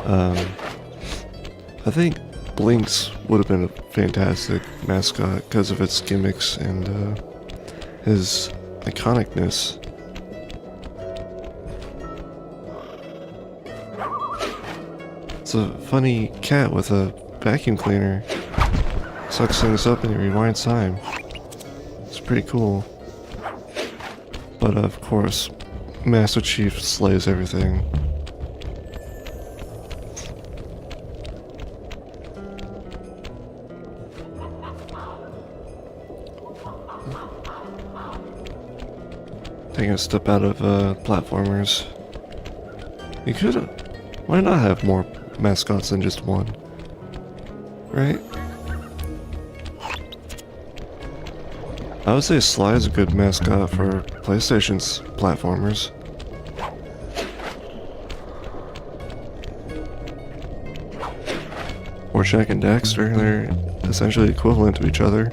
Speaker 1: I think Blinks would have been a fantastic mascot because of its gimmicks and his iconicness. It's a funny cat with a vacuum cleaner. Sucks things up and he rewinds time. It's pretty cool. But of course, Master Chief slays everything. taking a step out of platformers. You could. Why not have more mascots than just one? Right? I would say Sly is a good mascot for PlayStation's platformers. Or Jak and Daxter, they're essentially equivalent to each other.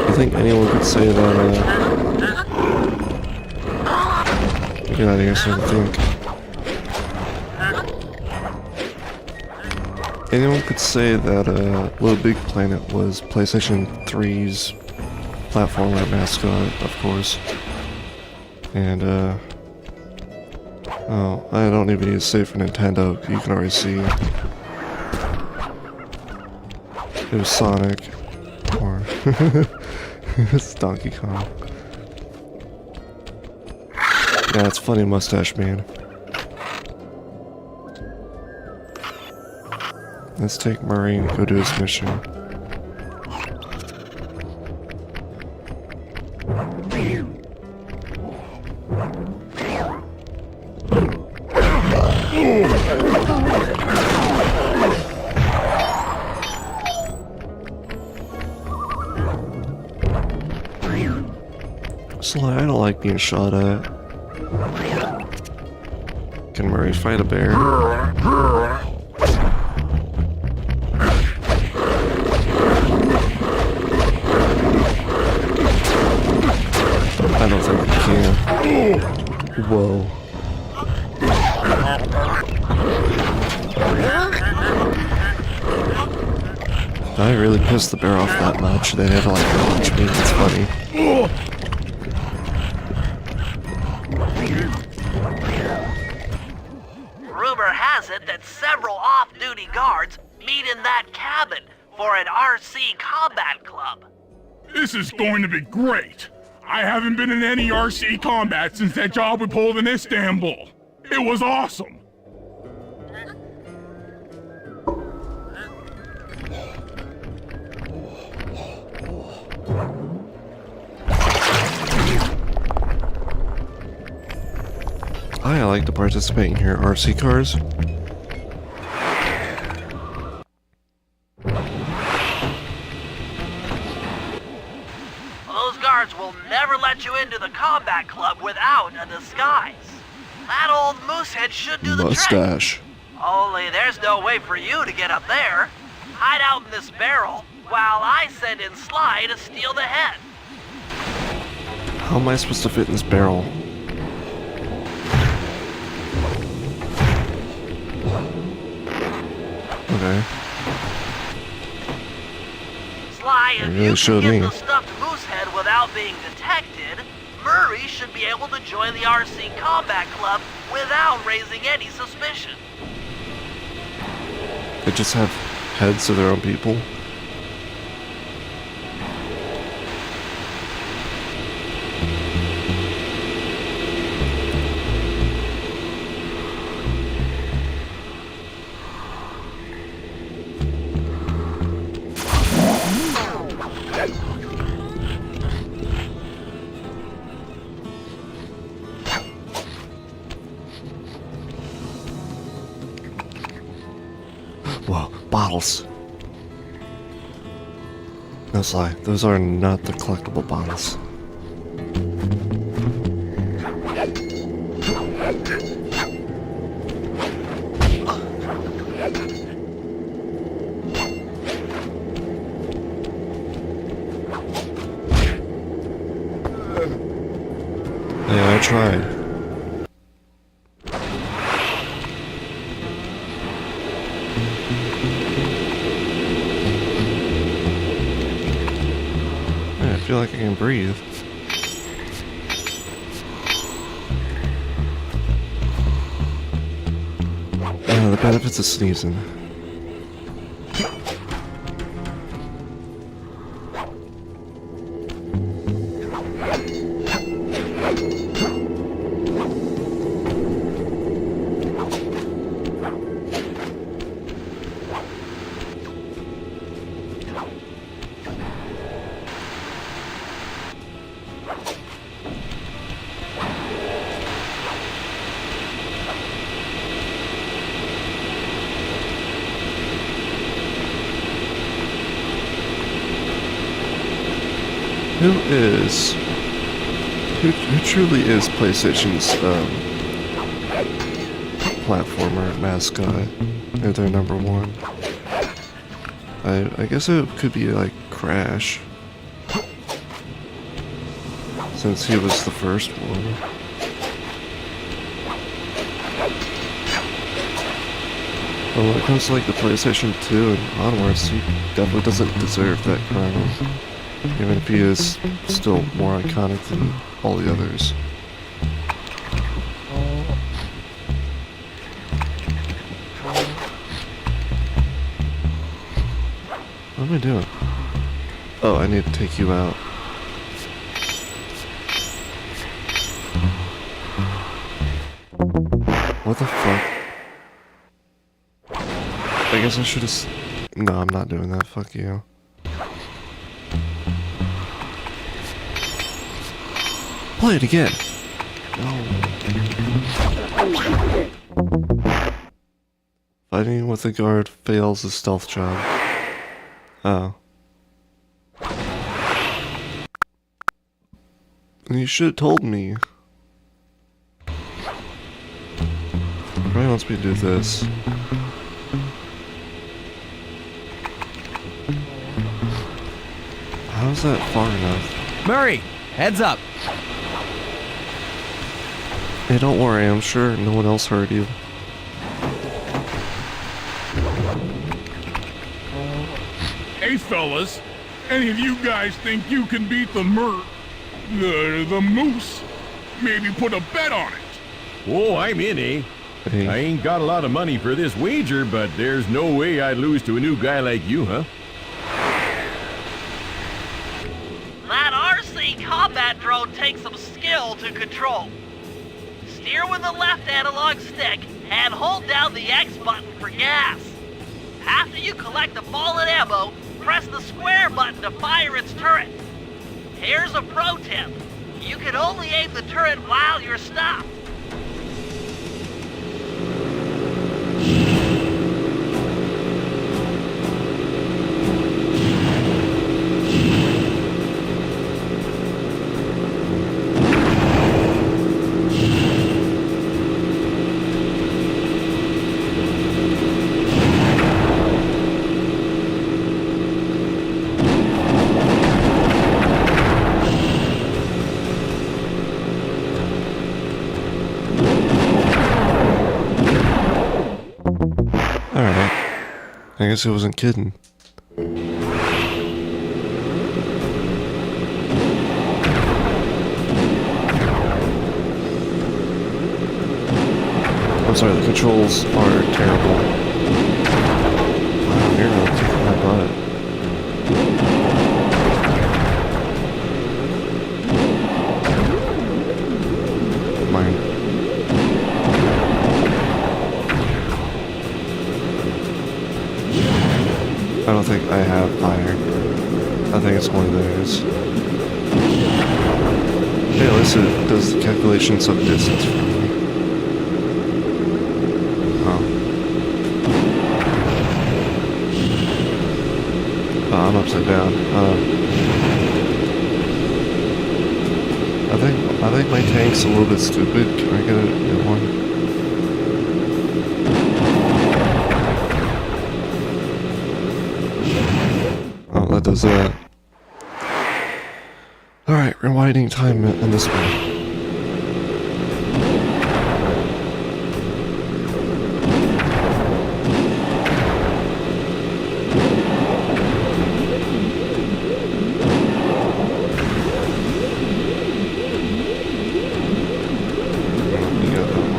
Speaker 1: I think anyone could say that, get out of here so I can think. Anyone could say that, Little Big Planet was PlayStation 3's platformer mascot, of course. And, oh, I don't even need to say for Nintendo, you can already see. It was Sonic. Or, it's Donkey Kong. Yeah, it's funny, Mustache Man. Let's take Murray and go do his mission. Sly, I don't like being shot at. Can Murray fight a bear? I don't think we can. Whoa. Did I really piss the bear off that much? They had to like punch me. It's funny.
Speaker 3: Rumor has it that several off-duty guards meet in that cabin for an RC combat club.
Speaker 5: This is going to be great. I haven't been in any RC combat since that job we pulled in Istanbul. It was awesome.
Speaker 1: I like to participate in here, RC cars.
Speaker 3: Those guards will never let you into the combat club without a disguise. That old moosehead should do the trick.
Speaker 1: Mustache.
Speaker 3: Only there's no way for you to get up there. Hide out in this barrel while I send in Sly to steal the head.
Speaker 1: How am I supposed to fit in this barrel? Okay.
Speaker 3: Sly, if
Speaker 1: really
Speaker 3: you
Speaker 1: showed
Speaker 3: can
Speaker 1: me.
Speaker 3: get the stuffed moosehead without being detected, Murray should be able to join the RC Combat Club without raising any suspicion.
Speaker 1: They just have heads of their own people. Whoa, bottles. No, Sly, those are not the collectible bottles. Yeah, I tried. I feel like I can breathe. The benefits of sneezing. Who truly is PlayStation's platformer mascot? Or their number one? I guess it could be like Crash, since he was the first one. But when it comes to like the PlayStation 2 and onwards, he definitely doesn't deserve that crown. Even if he is still more iconic than all the others. What am I doing? Oh, I need to take you out. What the fuck? I guess I should have... No, I'm not doing that. Fuck you. Play it again. No. Fighting with a guard fails the stealth job. Oh. You should have told me. Probably wants me to do this. How's that far enough?
Speaker 2: Murray, heads up.
Speaker 1: Hey, don't worry, I'm sure no one else heard you.
Speaker 5: Hey, fellas, any of you guys think you can beat the moose? Maybe put a bet on it.
Speaker 6: Oh, I'm in, eh?
Speaker 1: Hey.
Speaker 6: I ain't got a lot of money for this wager, but there's no way I'd lose to a new guy like you, huh?
Speaker 3: That RC combat drone takes some skill to control. Steer with the left analog stick and hold down the X button for gas. After you collect the ball and ammo, press the square button to fire its turret. Here's a pro tip. You can only aim the turret while you're stopped.
Speaker 1: I guess I wasn't kidding. I'm sorry, the controls are terrible. Wow, you're not kicking my butt. Mine. I don't think I have fire. I think it's only theirs. Hey, at least it does the calculations of distance for me. Oh. Oh, I'm upside down. I think my tank's a little bit stupid. Can I get a new one? That does that. Alright, rewinding time in this one. You got that one.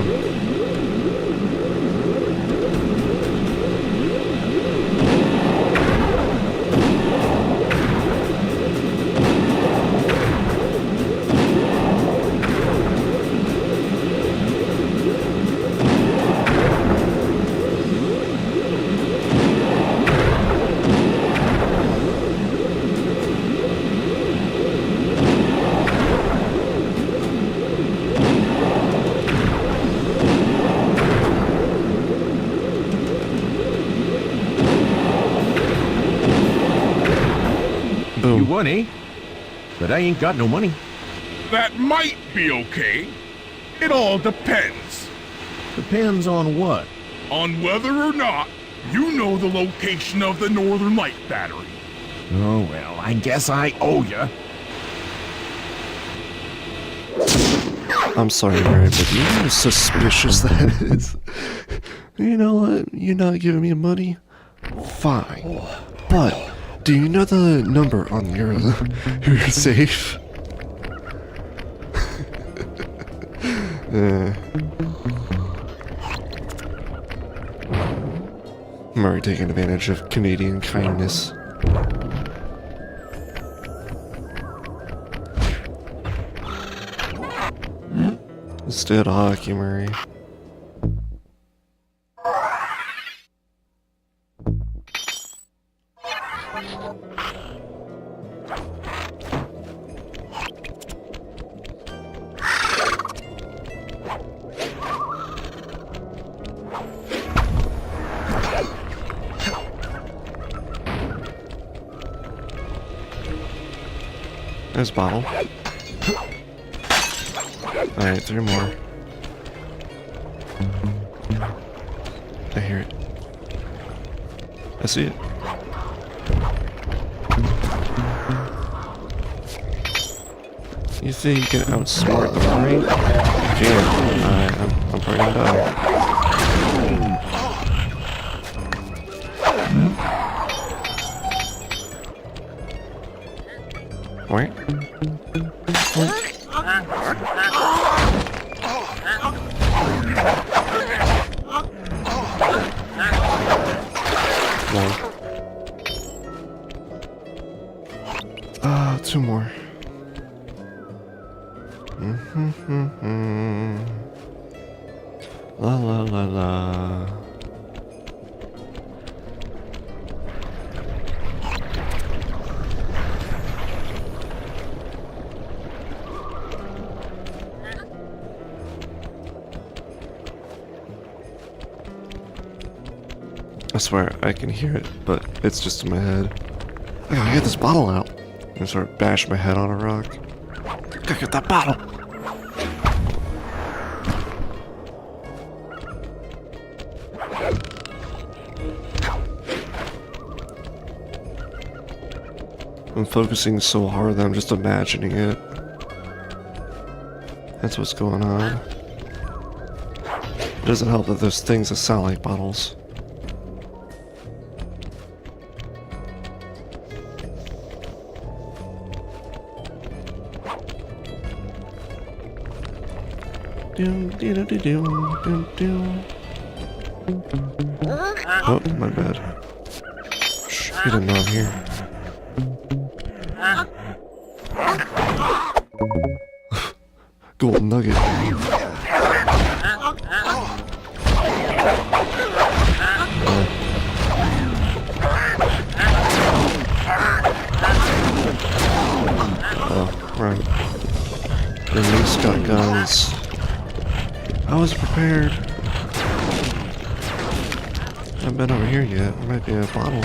Speaker 1: Boom.
Speaker 6: You won, eh? But I ain't got no money.
Speaker 5: That might be okay. It all depends
Speaker 6: Depends on what.
Speaker 5: on whether or not you know the location of the Northern Light Battery.
Speaker 6: Oh, well, I guess I owe ya.
Speaker 1: I'm sorry, Mary, but you know how suspicious that is? You know what? You're not giving me money? Fine. But, do you know the number on your safe? Murray taking advantage of Canadian kindness. Stay at hockey, Murray. There's a bottle. Alright, 3 more. I hear it. I see it. You think you can outsmart the brain? Damn, I'm probably gonna die. Wait. Two more. La la la la. I swear, I can hear it, but it's just in my head. I gotta get this bottle out. And start bashing my head on a rock. Gotta get that bottle! I'm focusing so hard that I'm just imagining it. That's what's going on. It doesn't help that there's things that sound like bottles. Oh, my bad. Shh, he didn't know I'm here. Golden nugget. Oh, right. The least got guns. I was prepared. I haven't been over here yet. There might be a bottle.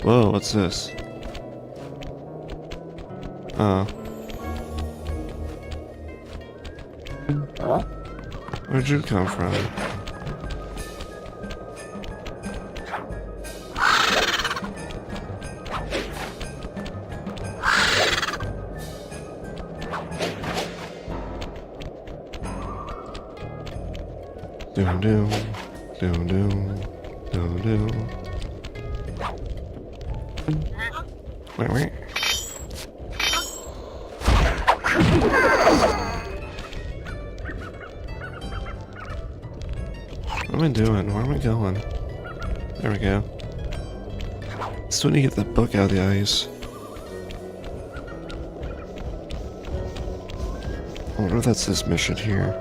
Speaker 1: Whoa, what's this? Oh. Where'd you come from? Doom doom, doom doom, doom doom. Wait. What am I doing? Where am I going? There we go. Still need to get that book out of the ice. I wonder if that's this mission here.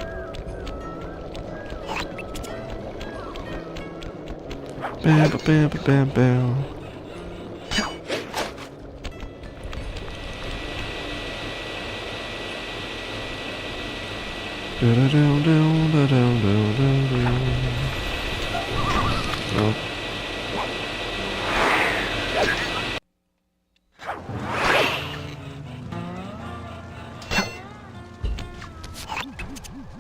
Speaker 1: Bam, bam, bam, bam. Oh.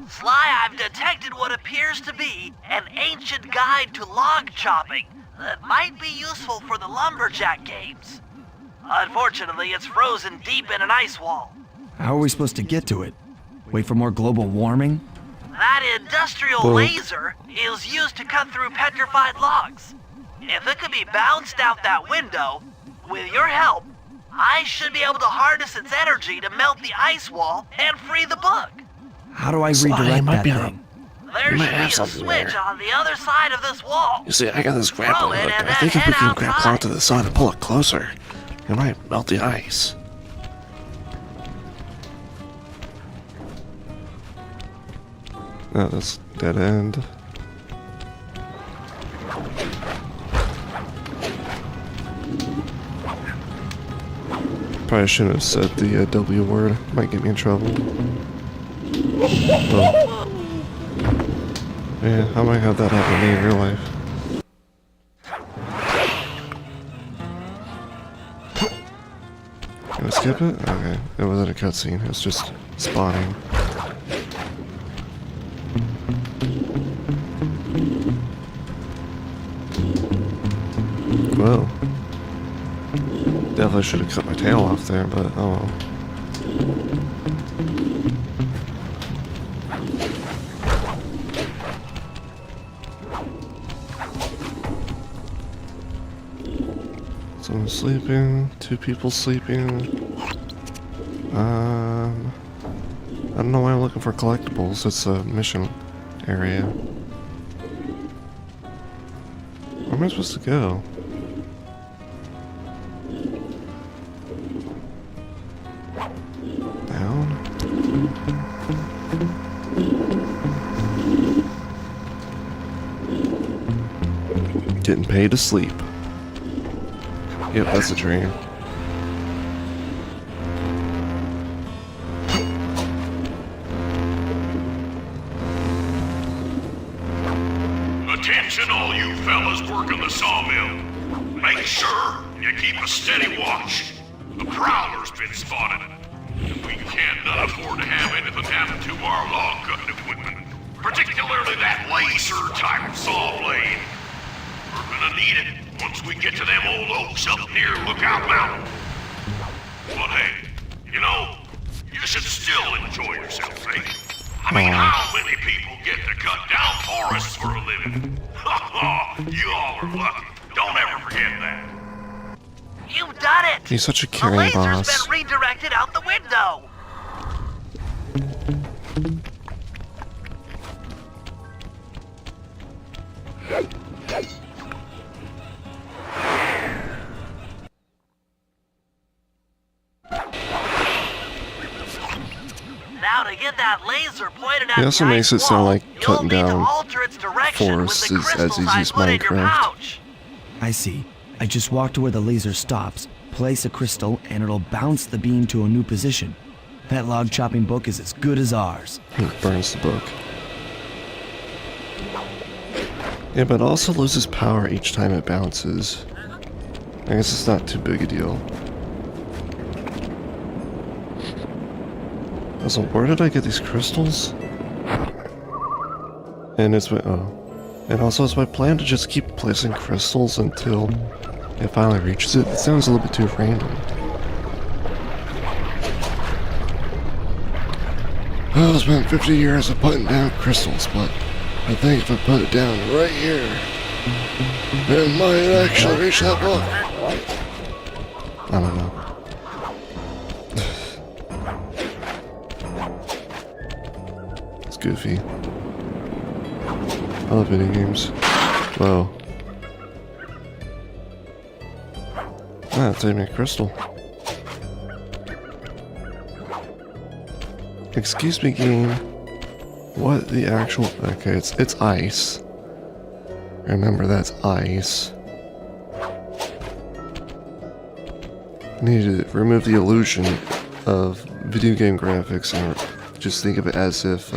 Speaker 3: Sly, I've detected what appears to be an ancient guide to log chopping that might be useful for the lumberjack games. Unfortunately, it's frozen deep in an ice wall.
Speaker 2: How are we supposed to get to it? Wait for more global warming?
Speaker 3: That industrial
Speaker 1: Whoa.
Speaker 3: laser is used to cut through petrified logs. If it could be bounced out that window, with your help, I should be able to harness its energy to melt the ice wall and free the book.
Speaker 2: How do I
Speaker 1: Sly,
Speaker 2: redirect
Speaker 1: might
Speaker 2: that
Speaker 1: be
Speaker 2: thing?
Speaker 3: There
Speaker 1: might
Speaker 3: should be
Speaker 1: have
Speaker 3: a
Speaker 1: something
Speaker 3: switch
Speaker 1: there.
Speaker 3: on the other side of this wall.
Speaker 1: You see, I got this grappling
Speaker 3: Throw it
Speaker 1: hook.
Speaker 3: and
Speaker 1: I think
Speaker 3: then
Speaker 1: if we
Speaker 3: head
Speaker 1: can grab
Speaker 3: outside.
Speaker 1: onto the side and pull it closer, it might melt the ice. Oh, that's dead end. Probably shouldn't have said the W word. Might get me in trouble. Oh. Yeah, I might have that happen to me in real life. Can I skip it? Okay, it wasn't a cutscene. It was just spawning. Whoa. Definitely should have cut my tail off there, but oh well. Someone sleeping, two people sleeping. I don't know why I'm looking for collectibles. It's a mission area. Where am I supposed to go? Down? Getting paid to sleep. Yep, that's a dream.
Speaker 4: Attention, all you fellas working the sawmill. Make sure you keep a steady watch. The prowler's been spotted. We can't afford to have anything happen to our log cutting equipment, particularly that laser-type saw blade. We're gonna need it once we get to them old oaks up near Lookout Mountain. But hey, you know, you should still enjoy yourself, eh? I mean, how many people get to cut down forests for a living? You all are lucky. Don't ever forget that.
Speaker 3: You've done it!
Speaker 1: He's such a
Speaker 3: The
Speaker 1: caring
Speaker 3: laser's
Speaker 1: boss.
Speaker 3: been redirected out the window! Now to get that laser pointed at
Speaker 1: He also
Speaker 3: the
Speaker 1: makes
Speaker 3: ice
Speaker 1: it sound
Speaker 3: wall,
Speaker 1: like
Speaker 3: you'll
Speaker 1: cutting
Speaker 3: need to
Speaker 1: down
Speaker 3: alter its direction with
Speaker 1: forests
Speaker 3: the
Speaker 1: is as
Speaker 3: crystals
Speaker 1: easy
Speaker 3: I
Speaker 1: as
Speaker 3: put in your
Speaker 1: Minecraft.
Speaker 3: pouch.
Speaker 2: I see. I just walk to where the laser stops, place a crystal, and it'll bounce the beam to a new position. That log chopping book is as good as ours.
Speaker 1: He burns the book. Yeah, but it also loses power each time it bounces. I guess it's not too big a deal. So where did I get these crystals? And it's my and also it's my plan to just keep placing crystals until it finally reaches it. It sounds a little bit too random. I spent 50 years of putting down crystals, but I think if I put it down right here, it might actually reach that book. I don't know. It's goofy. I love video games. Whoa. Ah, it's me a crystal. Excuse me, game. What the actual... Okay, it's ice. Remember, that's ice. I need to remove the illusion of video game graphics and just think of it as if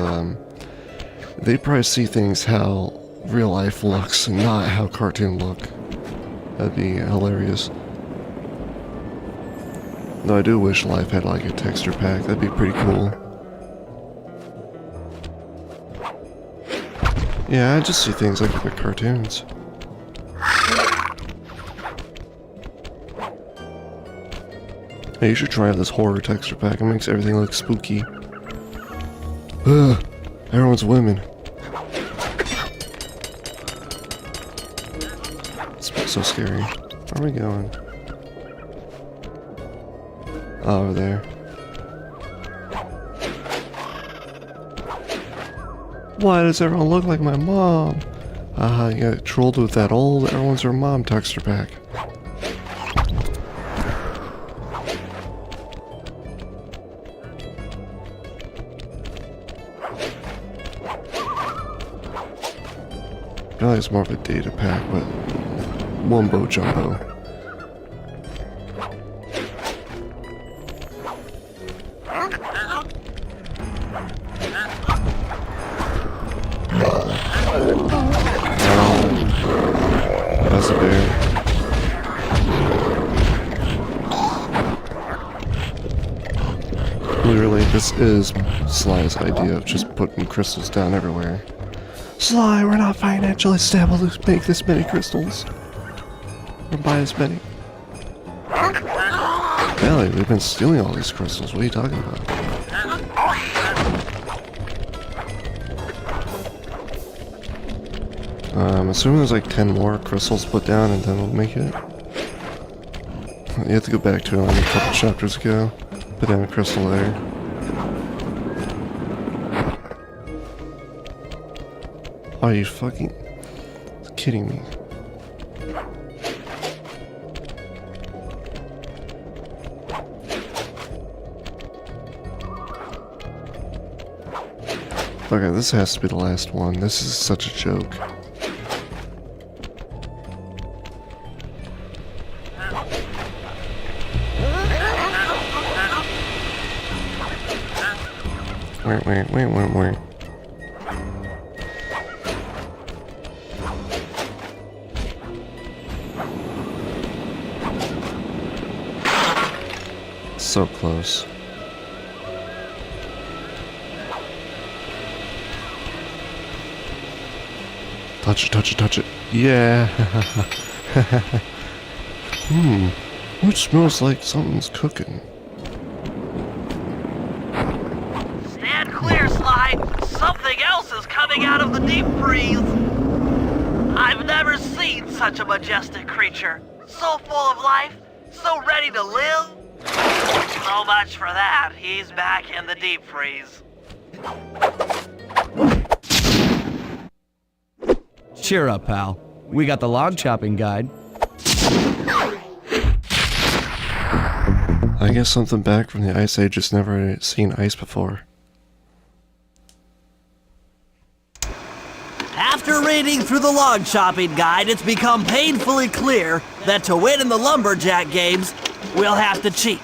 Speaker 1: they probably see things how real life looks and not how cartoon look. That'd be hilarious. Though I do wish life had like a texture pack. That'd be pretty cool. Yeah, I just see things like the cartoons. Hey, you should try this horror texture pack. It makes everything look spooky. Ugh, everyone's women. It's so scary. Where are we going? Oh, over there. Why does everyone look like my mom? Haha, you got trolled with that old everyone's her mom texture pack. I feel like it's more of a data pack, but wumbo jumbo. That's a bear. Literally, this is Sly's idea of just putting crystals down everywhere. Sly, we're not financially stable to make this many crystals. Or buy as many. Ellie, we've been stealing all these crystals. What are you talking about? I'm assuming there's like 10 more crystals put down and then we'll make it. You have to go back to it like a couple chapters ago. Put down a crystal there. Are you fucking kidding me? Okay, this has to be the last one. This is such a joke. Wait. So close. Touch it. Yeah. It smells like something's cooking.
Speaker 3: Stand clear, Sly. Something else is coming out of the deep freeze. I've never seen such a majestic creature. So full of life, so ready to live. So much for that. He's back in the deep freeze.
Speaker 2: Cheer up, pal. We got the log chopping guide.
Speaker 1: I guess something back from the Ice Age has never seen ice before.
Speaker 3: After reading through the log chopping guide, it's become painfully clear that to win in the lumberjack games, we'll have to cheat.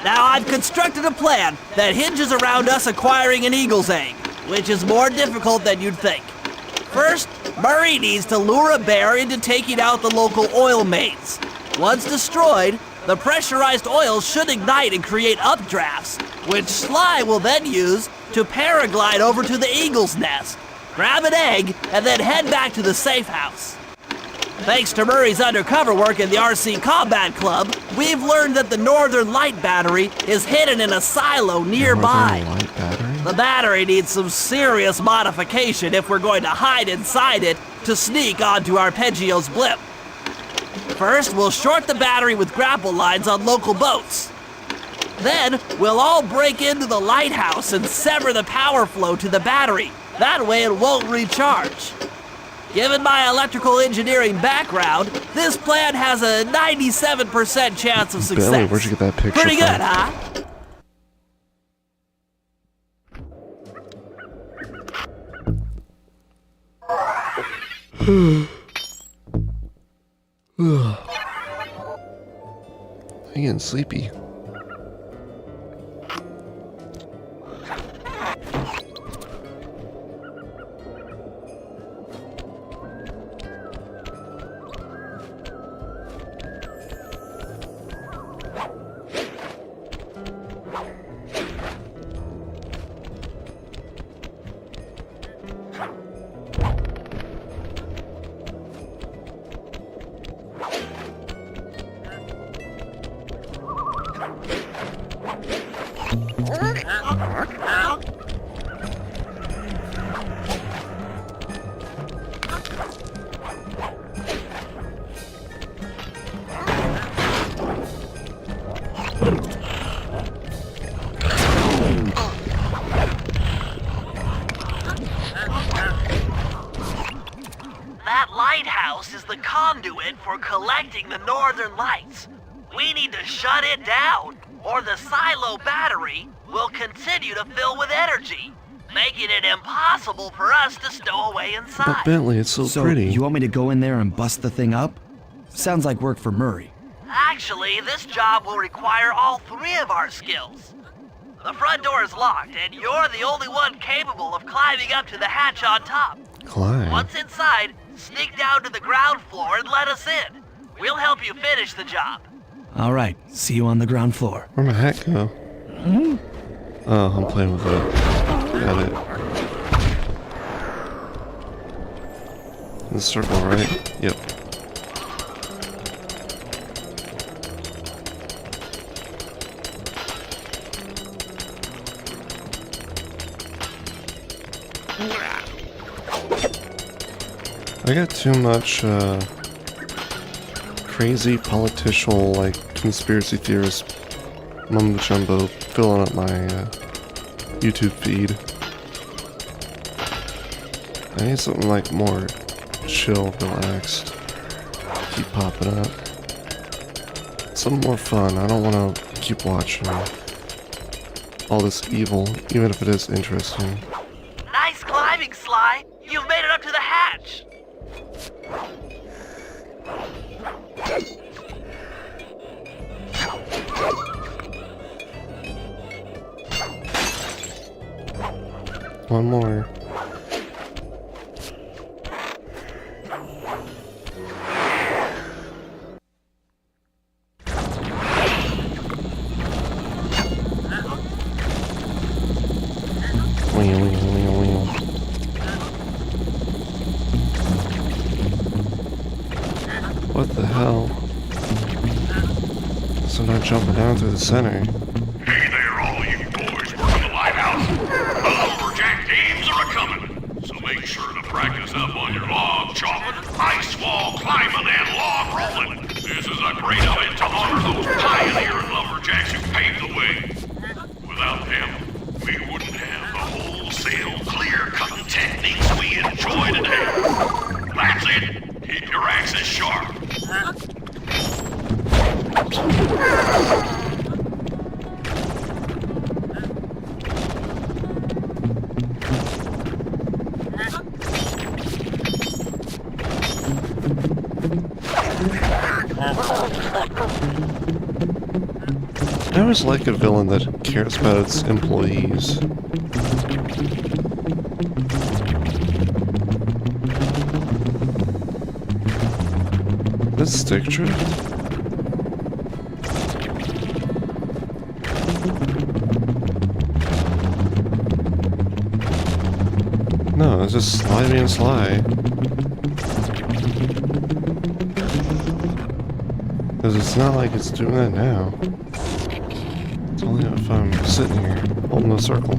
Speaker 3: Now, I've constructed a plan that hinges around us acquiring an eagle's egg, which is more difficult than you'd think. First, Murray needs to lure a bear into taking out the local oil mains. Once destroyed, the pressurized oil should ignite and create updrafts, which Sly will then use to paraglide over to the eagle's nest, grab an egg, and then head back to the safe house. Thanks to Murray's undercover work in the RC Combat Club, we've learned that the Northern Light Battery is hidden in a silo nearby.
Speaker 1: Northern Light Battery?
Speaker 3: The battery needs some serious modification if we're going to hide inside it to sneak onto Arpeggio's blimp. First, we'll short the battery with grapple lines on local boats. Then, we'll all break into the lighthouse and sever the power flow to the battery. That way it won't recharge. Given my electrical engineering background, this plan has a 97% chance of success.
Speaker 1: Billy, where'd you get that picture
Speaker 3: Pretty
Speaker 1: from?
Speaker 3: good, huh?
Speaker 1: I'm getting sleepy.
Speaker 3: the conduit for collecting the northern lights. We need to shut it down, or the silo battery will continue to fill with energy, making it impossible for us to stow away inside.
Speaker 1: But Bentley, it's so pretty.
Speaker 2: You want me to go in there and bust the thing up? Sounds like work for Murray.
Speaker 3: Actually, this job will require all 3 of our skills. The front door is locked, and you're the only one capable of climbing up to the hatch on top.
Speaker 1: Climb.
Speaker 3: Once inside, sneak down to the ground floor and let us in. We'll help you finish the job.
Speaker 2: All right, see you on the ground floor.
Speaker 1: Where'd my hat go? Oh, I'm playing with it. Got it. In the circle, right? Yep. I got too much, crazy political, conspiracy theorist mumbo jumbo filling up my, YouTube feed. I need something, more chill, relaxed, keep popping up. Something more fun. I don't want to keep watching all this evil, even if it is interesting.
Speaker 3: Nice climbing, Sly. You've made it up to the hatch.
Speaker 1: One more. What the hell? So I'm jumping down through the center.
Speaker 4: Hey there, all you boys working the lighthouse. The lumberjack games are a-coming, so make sure to practice up on your log chopping, ice wall climbing, and log rolling. This is a great event to honor those pioneering lumberjacks who paved the way. Without them, we wouldn't have the wholesale clear-cutting techniques we enjoy today. That's it. Keep your axes sharp.
Speaker 1: I always like a villain that cares about its employees. This stick drift? No, it's just Sly being Sly. Because it's not like it's doing that now. It's only if I'm sitting here, holding the circle.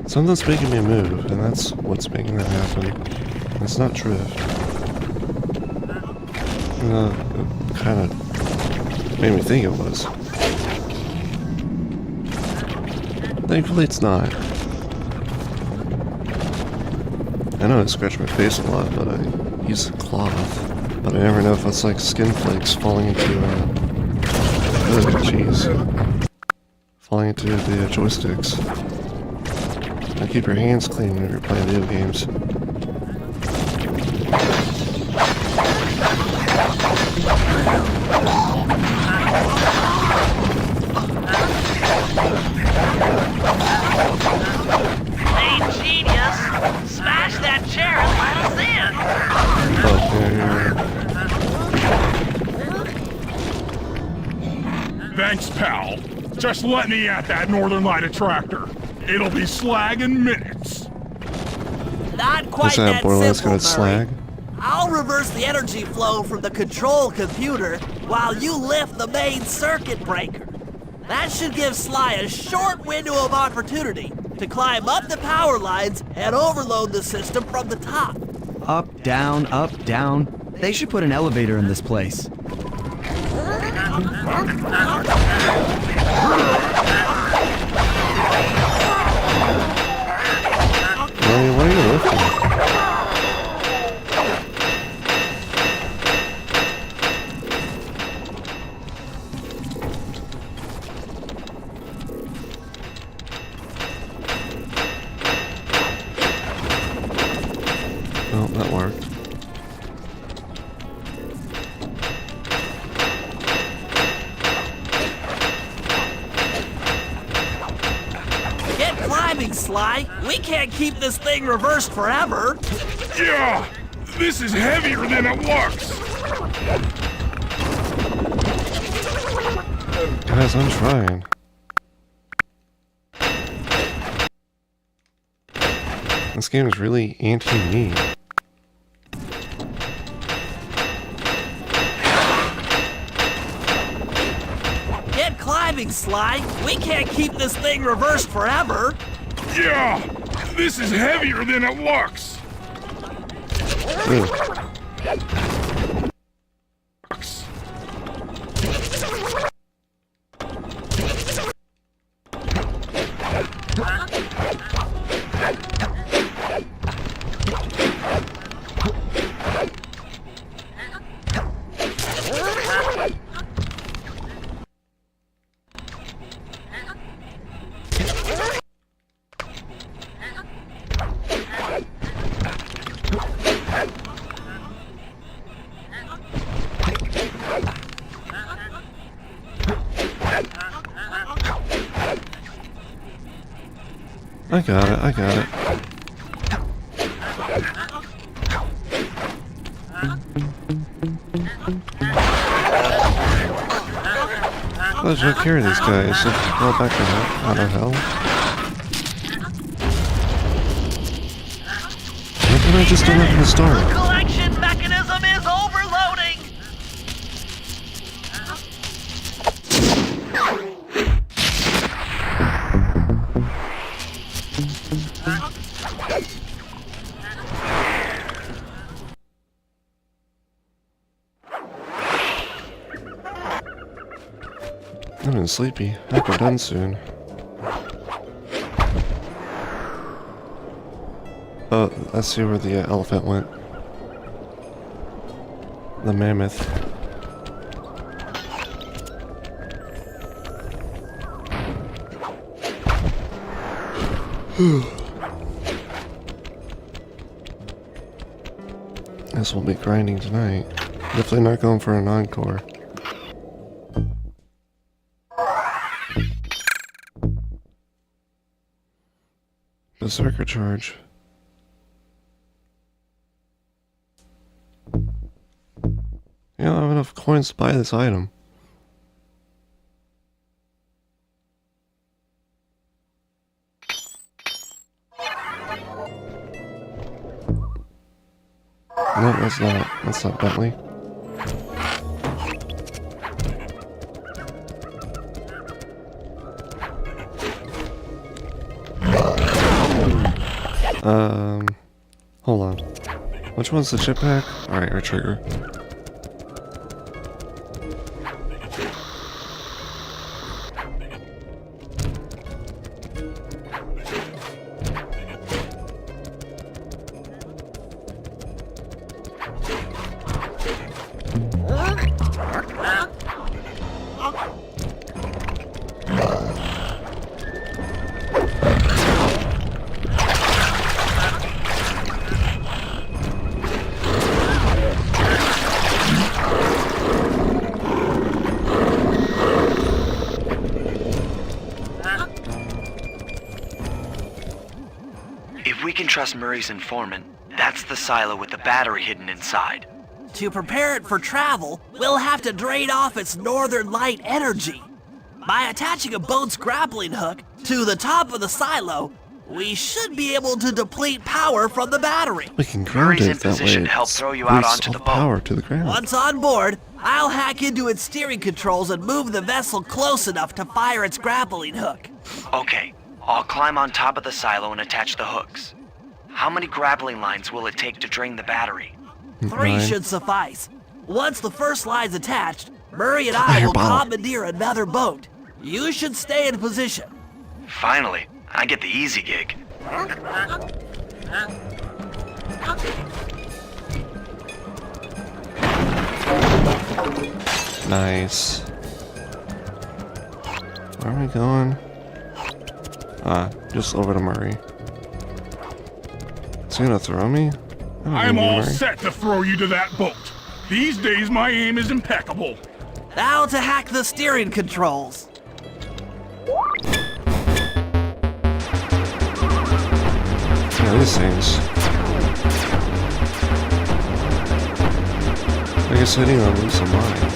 Speaker 1: Something's making me move, and that's what's making that happen. It's not drift. It kind of made me think it was. Thankfully it's not. I know I scratch my face a lot, but I use cloth. But I never know if it's like skin flakes falling into, falling into the joysticks. Now keep your hands clean when you're playing video games.
Speaker 3: Hey, genius! Smash that chair and let us in!
Speaker 1: Oh,
Speaker 5: Thanks, pal. Just let me at that Northern Light attractor. It'll be slag in minutes.
Speaker 3: Not quite
Speaker 1: Is that
Speaker 3: that
Speaker 1: boiler's
Speaker 3: simple,
Speaker 1: got slag?
Speaker 3: I'll reverse the energy flow from the control computer while you lift the main circuit breaker. That should give Sly a short window of opportunity to climb up the power lines and overload the system from the top.
Speaker 2: Up, down, up, down. They should put an elevator in this place.
Speaker 1: What are you lifting? Oh, that worked.
Speaker 3: Get climbing, Sly. We can't keep this thing reversed forever.
Speaker 5: Yeah, this is heavier than it looks.
Speaker 1: Guys, I'm trying. This game is really anti-me.
Speaker 3: Get climbing, Sly. We can't keep this thing reversed forever.
Speaker 5: Yeah, this is heavier than it looks.
Speaker 1: Ooh. I got it, I got it. How did I carry these guys? If go back out of hell? Why did I just do that from the start?
Speaker 3: Collection mechanism is overloading.
Speaker 1: I'm getting sleepy. I hope we're done soon. Oh, I see where the elephant went. The mammoth. Guess we'll be grinding tonight. Definitely not going for an encore. Berserker charge. You don't have enough coins to buy this item. No, that's not. That's not Bentley. Hold on. Which one's the chip pack? Alright, our trigger.
Speaker 7: If we can trust Murray's informant, that's the silo with the battery hidden inside.
Speaker 3: To prepare it for travel, we'll have to drain off its northern light energy. By attaching a boat's grappling hook to the top of the silo, we should be able to deplete power from the battery.
Speaker 1: We can ground
Speaker 7: Murray's
Speaker 1: it
Speaker 7: in
Speaker 1: that way.
Speaker 7: position to help throw you out
Speaker 1: boosts
Speaker 7: onto
Speaker 1: all
Speaker 7: the
Speaker 1: the
Speaker 7: boat.
Speaker 1: power to the ground.
Speaker 3: Once on board, I'll hack into its steering controls and move the vessel close enough to fire its grappling hook.
Speaker 7: Okay, I'll climb on top of the silo and attach the hooks. How many grappling lines will it take to drain the battery?
Speaker 3: 3
Speaker 1: 9.
Speaker 3: should suffice. Once the first line's attached, Murray and I will
Speaker 1: Fireball.
Speaker 3: commandeer another boat. You should stay in position.
Speaker 7: Finally, I get the easy gig.
Speaker 1: Nice. Where are we going? Just over to Murray. Is he gonna throw me? I don't
Speaker 5: I'm
Speaker 1: need
Speaker 5: all
Speaker 1: Murray.
Speaker 5: set to throw you to that boat. These days, my aim is impeccable.
Speaker 3: Now to hack the steering controls.
Speaker 1: Yeah, these things. I guess hitting them lose some mind.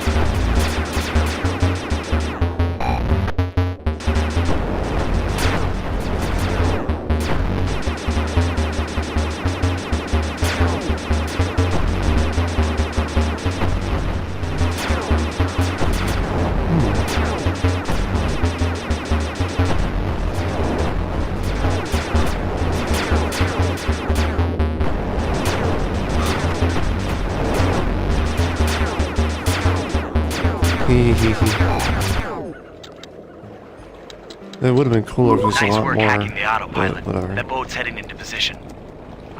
Speaker 1: It would have been cooler if it was a
Speaker 7: Nice
Speaker 1: lot
Speaker 7: work
Speaker 1: more,
Speaker 7: hacking the
Speaker 1: but
Speaker 7: autopilot.
Speaker 1: whatever.
Speaker 7: That boat's heading into position.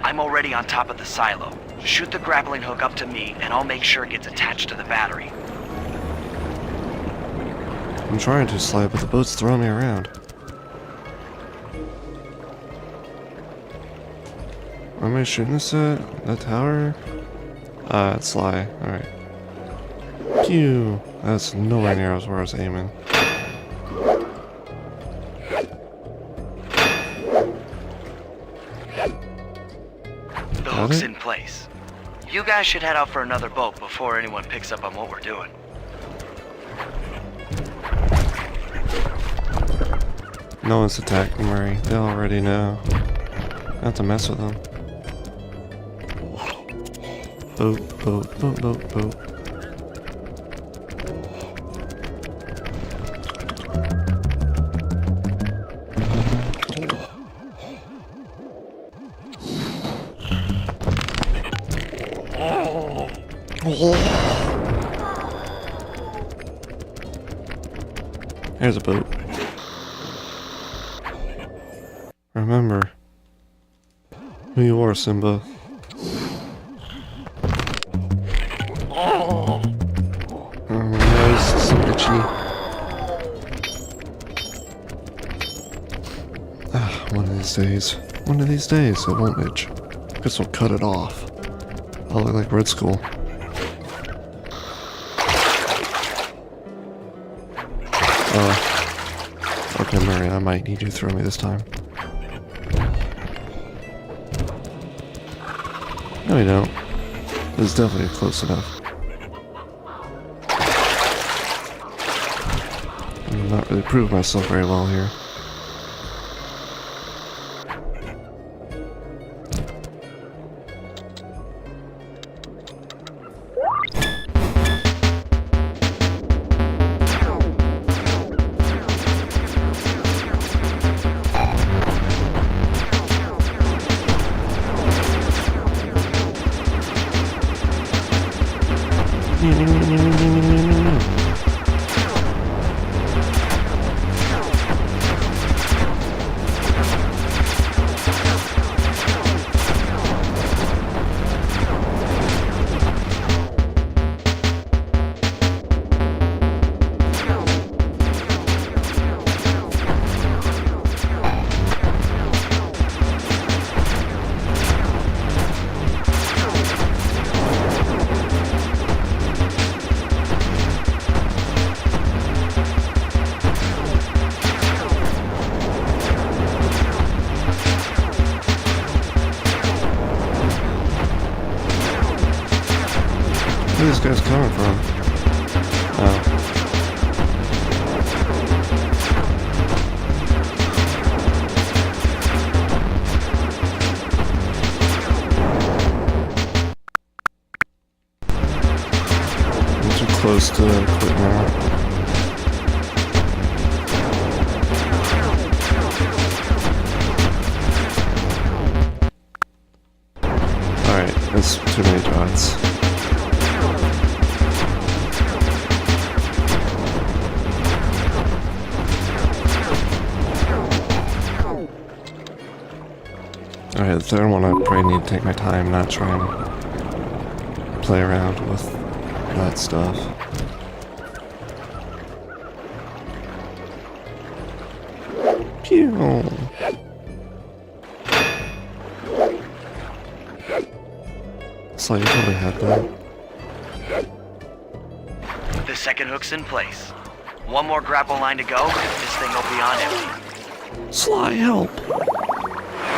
Speaker 7: I'm already on top of the silo. Shoot the grappling hook up to me, and I'll make sure it gets attached to the battery.
Speaker 1: I'm trying to slide, but the boat's throwing me around. Where am I shooting this at? That tower? It's Sly. Alright. Pew! That's nowhere near where I was aiming.
Speaker 7: The
Speaker 1: Got
Speaker 7: hook's
Speaker 1: it?
Speaker 7: in place. You guys should head out for another boat before anyone picks up on what we're doing.
Speaker 1: No one's attacking Murray. They already know. Not to mess with them. Boat, boat, boat, boat, boat. Here's a boat. Remember who you are, Simba. Oh, my nose is so itchy. One of these days. One of these days, it won't itch. Guess we'll cut it off. I'll look like Red Skull. Okay, Murray, I might need you to throw me this time. No, you don't. It's definitely close enough. I'm not really proving myself very well here. Where this guy's coming from? Oh. I'm too close to quit now. Alright, that's too many dots. Alright, the third one I probably need to take my time, not trying to play around with that stuff. Pew! So you probably had that.
Speaker 7: The second hook's in place. One more grapple line to go, and this thing will be on empty.
Speaker 1: Sly, help!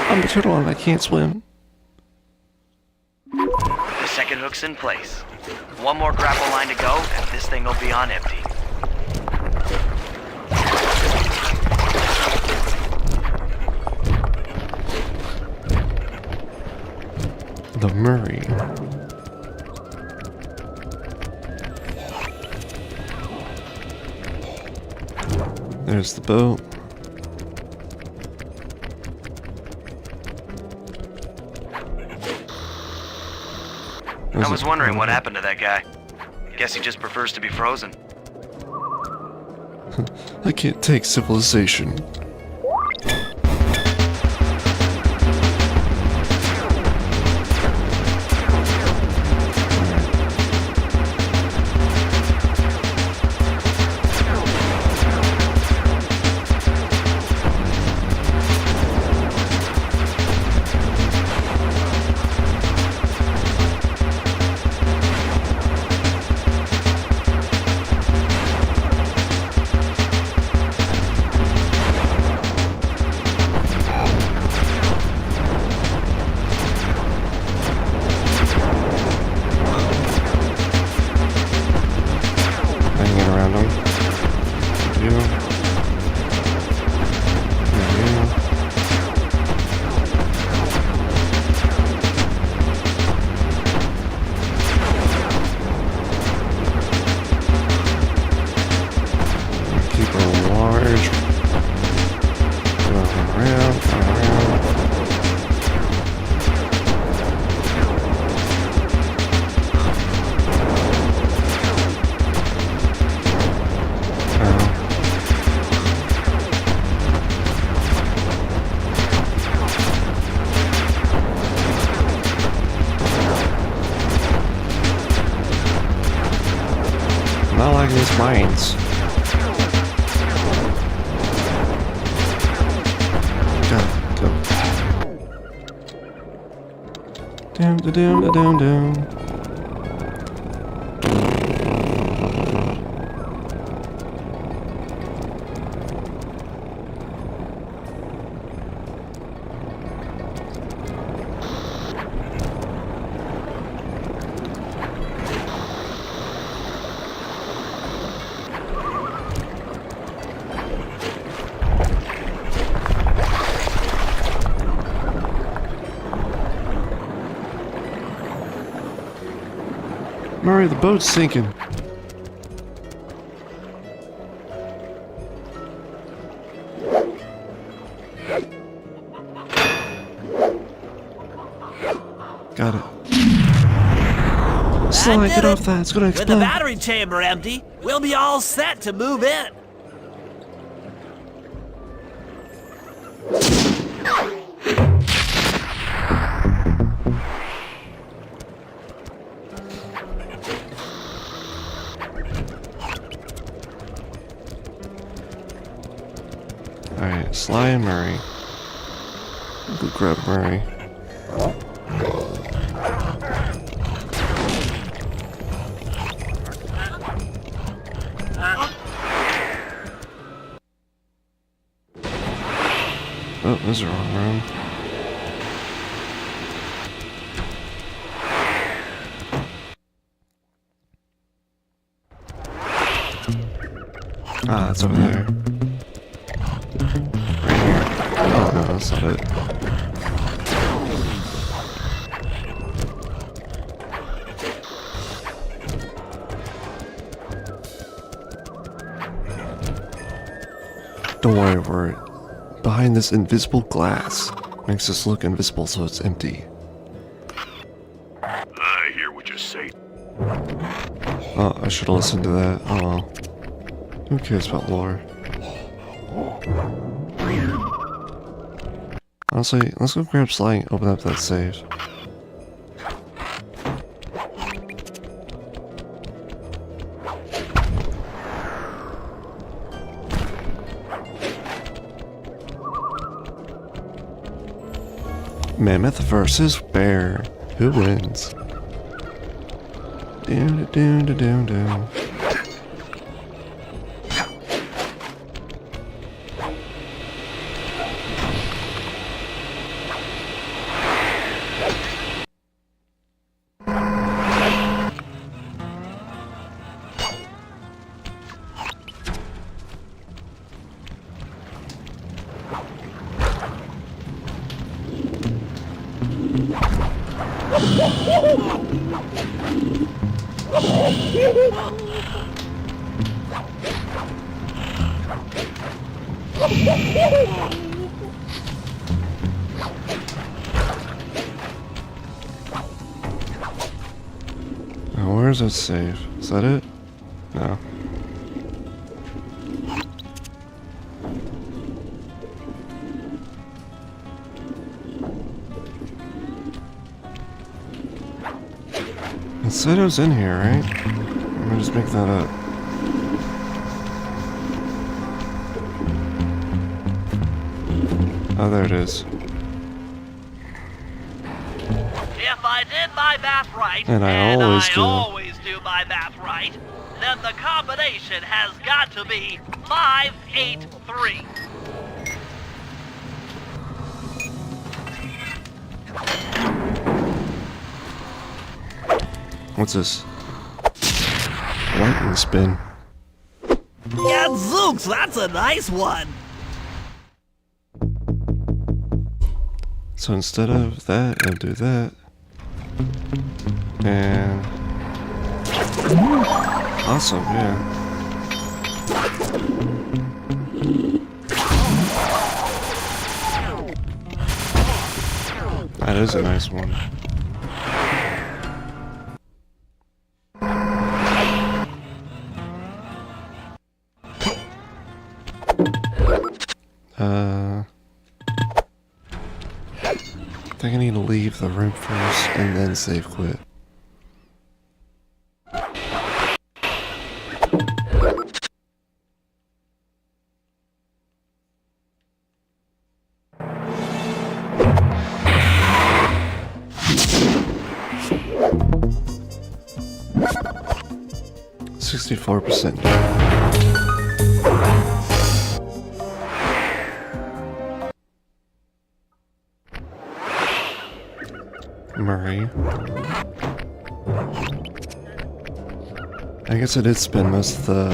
Speaker 1: I'm a turtle and I can't swim.
Speaker 7: The second hook's in place. One more grapple line to go, and this thing will be on empty.
Speaker 1: The Murray. There's the boat.
Speaker 7: I was wondering what happened to that guy. Guess he just prefers to be frozen.
Speaker 1: I can't take civilization. Not like these mines. Go. Down, down, down, down. Murray, the boat's sinking. Got it. Sly, get off that. It's gonna
Speaker 3: With the
Speaker 1: explode.
Speaker 3: battery chamber empty, we'll be all set to move in.
Speaker 1: Alright, Sly and Murray. Go grab Murray. Oh, this is the wrong room. Ah, it's over there. Right here. Oh no, that's not it. Don't worry, we're behind this invisible glass. Makes us look invisible so it's empty.
Speaker 4: I hear what you say.
Speaker 1: Oh, I should have listened to that. Oh well. Who cares about lore? Honestly, let's go grab Sly and open up that safe. Mammoth versus bear. Who wins? Down, down, down, down. Now, where's that safe? Is that it? No. It said it was in here, right? Let me just make that up. Oh, there it is.
Speaker 3: If I did my math right,
Speaker 1: And I always do.
Speaker 3: do my math right, then the combination has got to be 583.
Speaker 1: What's this? Lightning spin.
Speaker 3: Yeah, Zooks, that's a nice one.
Speaker 1: So instead of that, I'll do that. And... awesome, yeah. That is a nice one. I think I need to leave the room first and then save quit. %. Murray. I guess I did spend most of the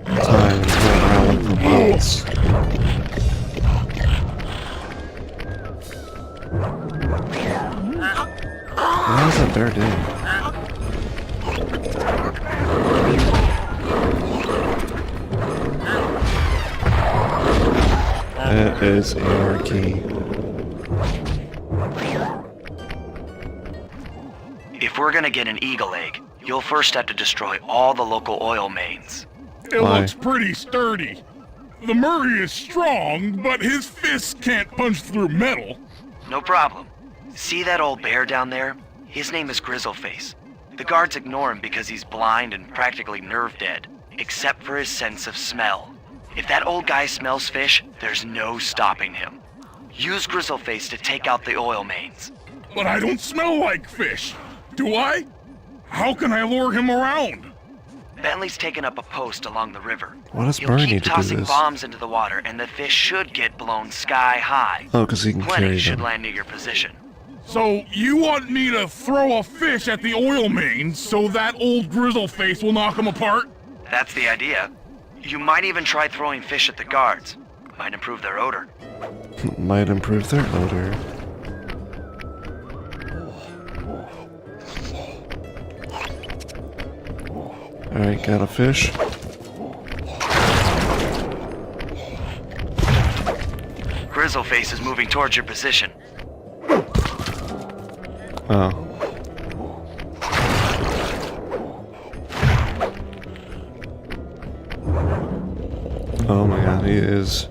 Speaker 1: time going around looking for bottles. What is that bear doing? That is AR key.
Speaker 7: If we're gonna get an eagle egg, you'll first have to destroy all the local oil mains.
Speaker 5: It
Speaker 1: Why?
Speaker 5: looks pretty sturdy. The Murray is strong, but his fists can't punch through metal.
Speaker 7: No problem. See that old bear down there? His name is Grizzleface. The guards ignore him because he's blind and practically nerve dead, except for his sense of smell. If that old guy smells fish, there's no stopping him. Use Grizzleface to take out the oil mains.
Speaker 5: But I don't smell like fish. Do I? How can I lure him around?
Speaker 7: Bentley's taken up a post along the river.
Speaker 1: Why does
Speaker 7: He'll
Speaker 1: Murray
Speaker 7: keep
Speaker 1: need to do
Speaker 7: tossing
Speaker 1: this?
Speaker 7: bombs into the water, and the fish should get blown sky high.
Speaker 1: Oh, because he can
Speaker 7: Plenty
Speaker 1: carry
Speaker 7: should
Speaker 1: them.
Speaker 7: land near your position.
Speaker 5: So you want me to throw a fish at the oil mains so that old Grizzleface will knock him apart?
Speaker 7: That's the idea. You might even try throwing fish at the guards. Might improve their odor.
Speaker 1: Might improve their odor. Alright, got a fish.
Speaker 7: Grizzleface is moving towards your position.
Speaker 1: Oh. Oh my god, he is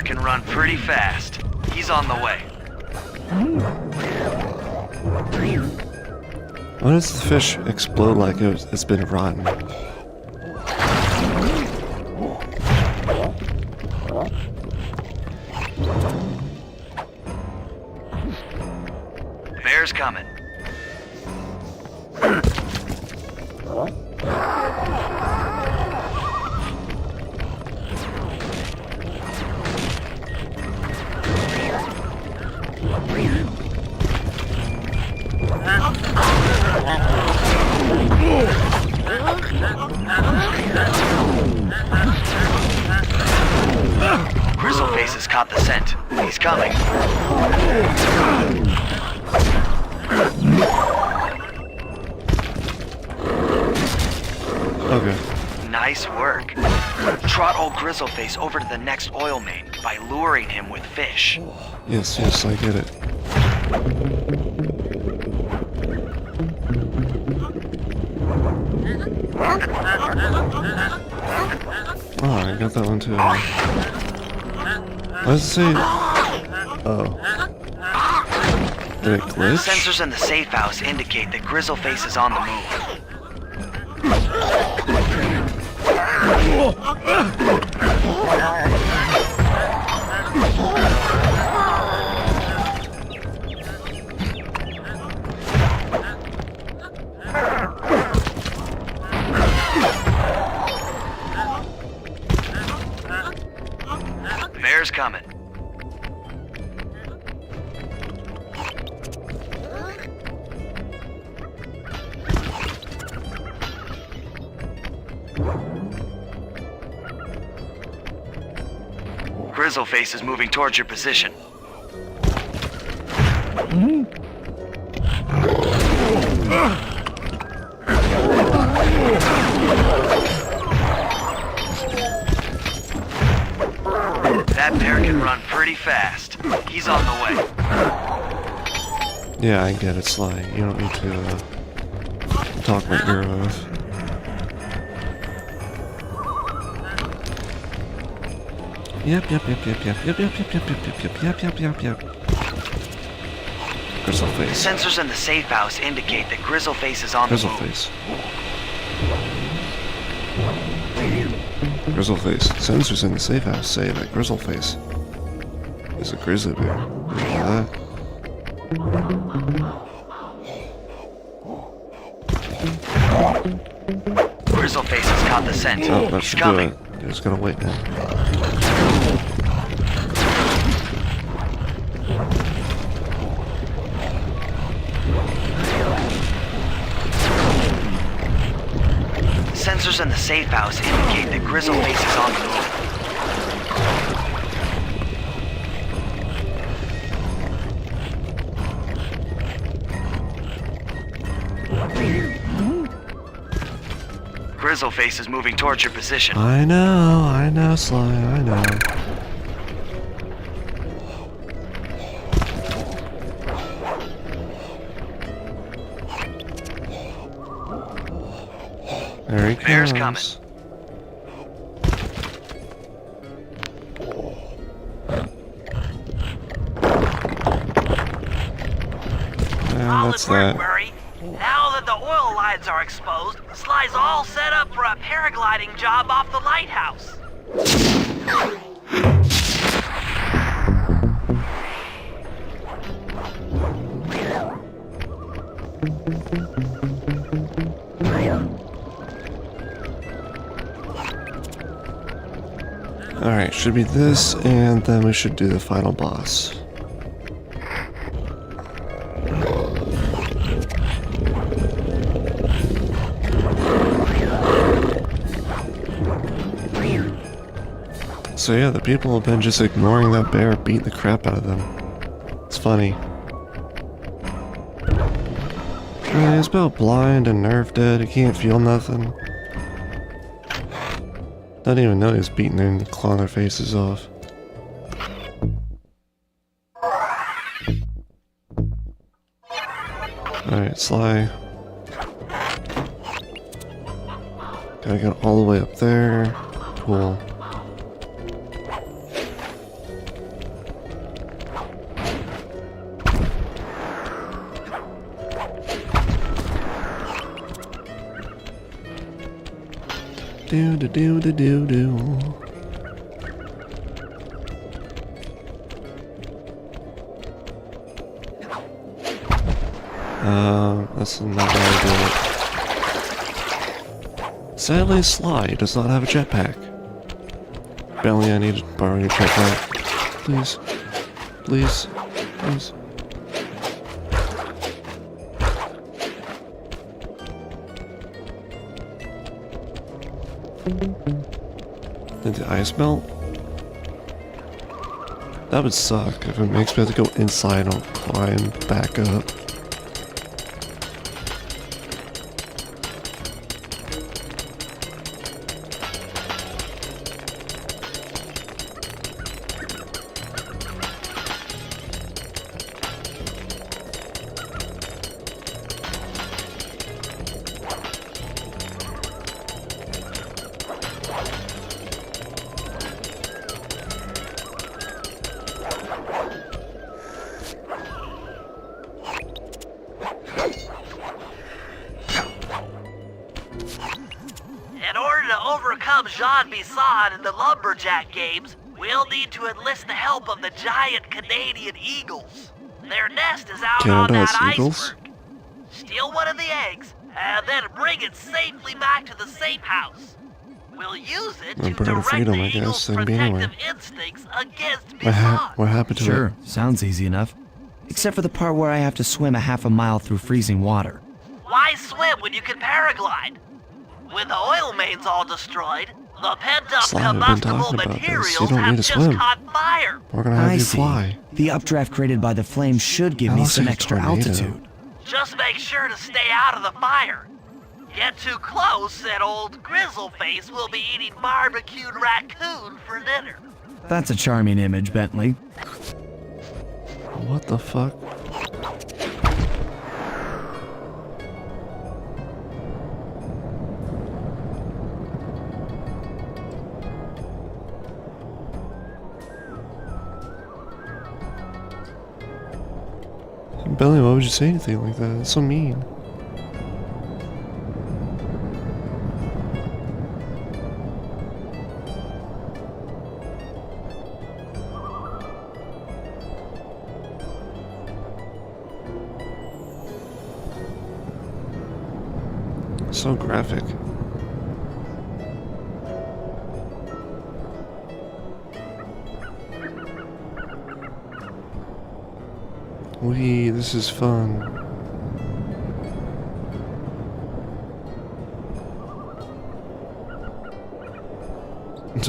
Speaker 7: can run pretty fast. He's on the way.
Speaker 1: Why does the fish explode like it's been rotten?
Speaker 7: Bear's coming. Grizzleface has caught the scent. He's coming.
Speaker 1: Okay.
Speaker 7: Nice work. Trot old Grizzleface over to the next oil main by luring him with fish.
Speaker 1: Yes, yes, I get it. Oh, I got that one too. What does it say? Oh. Did it glitch?
Speaker 7: Sensors in the safe house indicate that Grizzleface is on the move. Bear's coming. Grizzleface is moving towards your position. That bear can run pretty fast. He's on the way.
Speaker 1: Yeah, I get it, Sly. You don't need to talk my ear off. Yep. Grizzleface.
Speaker 7: Sensors in the safe house indicate that Grizzleface is on the move.
Speaker 1: Grizzleface. Sensors in the safe house say that Grizzleface is a grizzly bear. You know that?
Speaker 7: Grizzleface has caught the scent.
Speaker 1: Oh, that
Speaker 7: He's
Speaker 1: should do
Speaker 7: coming.
Speaker 1: it. You're just gonna wait now.
Speaker 7: Sensors in the safe house indicate that Grizzleface is on the move. Grizzleface is moving towards your position.
Speaker 1: I know, Sly, I know. There he comes.
Speaker 7: Bear's coming.
Speaker 1: And that's
Speaker 3: Solid work,
Speaker 1: that.
Speaker 3: Murray. Now that the oil lines are exposed, Sly's all set up for a paragliding job off the lighthouse.
Speaker 1: Alright, should be this, and then we should do the final boss. So yeah, the people have been just ignoring that bear, beating the crap out of them. It's funny. Really, it's about blind and nerve dead, he can't feel nothing. Doesn't even know he's beating them and clawing their faces off. Alright, Sly. Gotta get all the way up there. Cool. Do do do do do do. That's not how I do it. Sadly, Sly does not have a jetpack. Bentley, I need to borrow your jetpack. Please. Please. Please. Did the ice melt? That would suck if it makes me have to go inside and climb back up.
Speaker 3: In order to overcome Jean Bisson in the lumberjack games, we'll need to enlist the help of the giant Canadian eagles. Their nest is out on
Speaker 1: Canada has
Speaker 3: that
Speaker 1: eagles?
Speaker 3: iceberg. Steal one of the eggs, and then bring it safely back to the safe house. We'll use it
Speaker 1: A
Speaker 3: to
Speaker 1: bird of
Speaker 3: direct
Speaker 1: freedom,
Speaker 3: the
Speaker 1: I guess,
Speaker 3: eagle's
Speaker 1: they'd be anywhere.
Speaker 3: protective instincts against Bisson.
Speaker 1: What happened to it?
Speaker 2: Sure, sounds easy enough. Except for the part where I have to swim a half a mile through freezing water.
Speaker 3: Why swim when you can paraglide? When the oil main's all destroyed, the pent-up
Speaker 1: Sly, we've been
Speaker 3: combustible
Speaker 1: talking about this. You
Speaker 3: materials
Speaker 1: don't
Speaker 3: have
Speaker 1: need to
Speaker 3: just
Speaker 1: swim.
Speaker 3: caught fire.
Speaker 1: We're gonna have
Speaker 2: I
Speaker 1: you
Speaker 2: see.
Speaker 1: fly.
Speaker 2: The updraft created by the flame should give
Speaker 1: That
Speaker 2: me
Speaker 1: looks
Speaker 2: some
Speaker 1: like a
Speaker 2: extra
Speaker 1: tornado.
Speaker 2: altitude.
Speaker 3: Just make sure to stay out of the fire. Get too close and old Grizzleface will be eating barbecued raccoon for dinner.
Speaker 2: That's a charming image, Bentley.
Speaker 1: What the fuck? Billy, why would you say anything like that? That's so mean. So graphic. Wee, this is fun.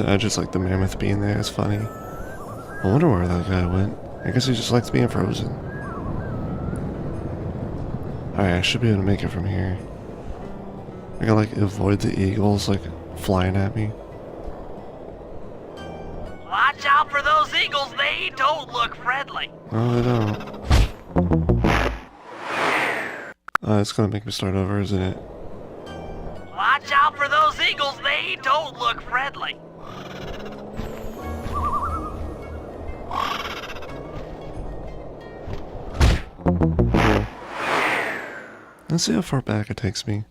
Speaker 1: I just like the mammoth being there, it's funny. I wonder where that guy went. I guess he just likes being frozen. Alright, I should be able to make it from here. I gotta like avoid the eagles like flying at me.
Speaker 3: Watch out for those eagles, they don't look friendly.
Speaker 1: No, they don't. It's gonna make me start over, isn't it?
Speaker 3: Watch out for those eagles, they don't look friendly.
Speaker 1: Cool. Let's see how far back it takes me.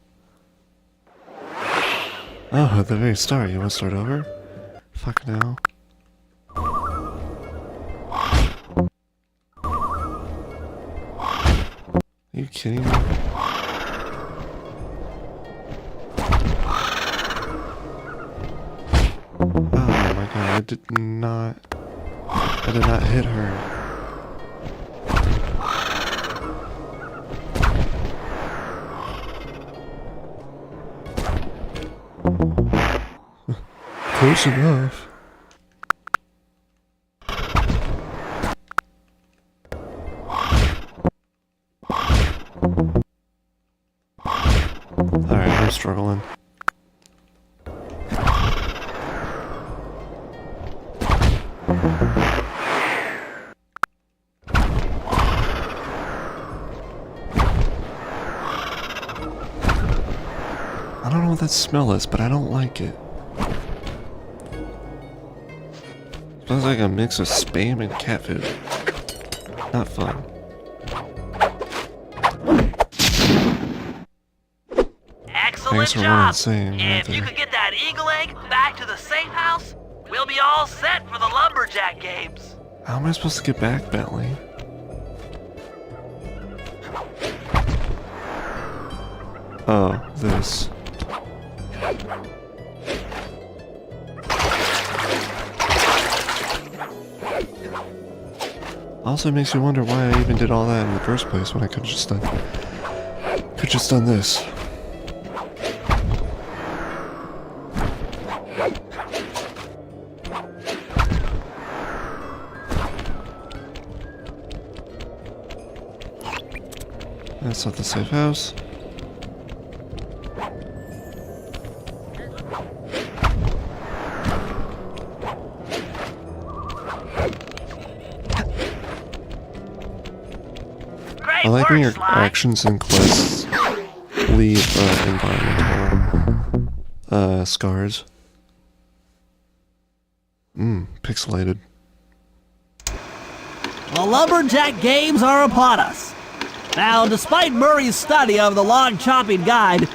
Speaker 1: Oh, at the very start. You want to start over? Fuck no. Are you kidding me? Oh my god, I did not hit her. Close enough. Alright, I'm struggling. I don't know what that smell is, but I don't like it. Smells like a mix of spam and cat food. Not fun.
Speaker 3: Excellent
Speaker 1: Thanks for what I'm saying right
Speaker 3: If you
Speaker 1: there.
Speaker 3: could get that eagle egg back to the safe house, we'll be all set for the lumberjack games.
Speaker 1: How am I supposed to get back, Bentley? Oh, this. Also, it makes you wonder why I even did all that in the first place when I could just done this. That's not the safe house.
Speaker 3: Great
Speaker 1: I like when your
Speaker 3: work, Sly.
Speaker 1: actions and quests leave environmental scars. Pixelated.
Speaker 3: The lumberjack games are upon us. Now, despite Murray's study of the log chopping guide,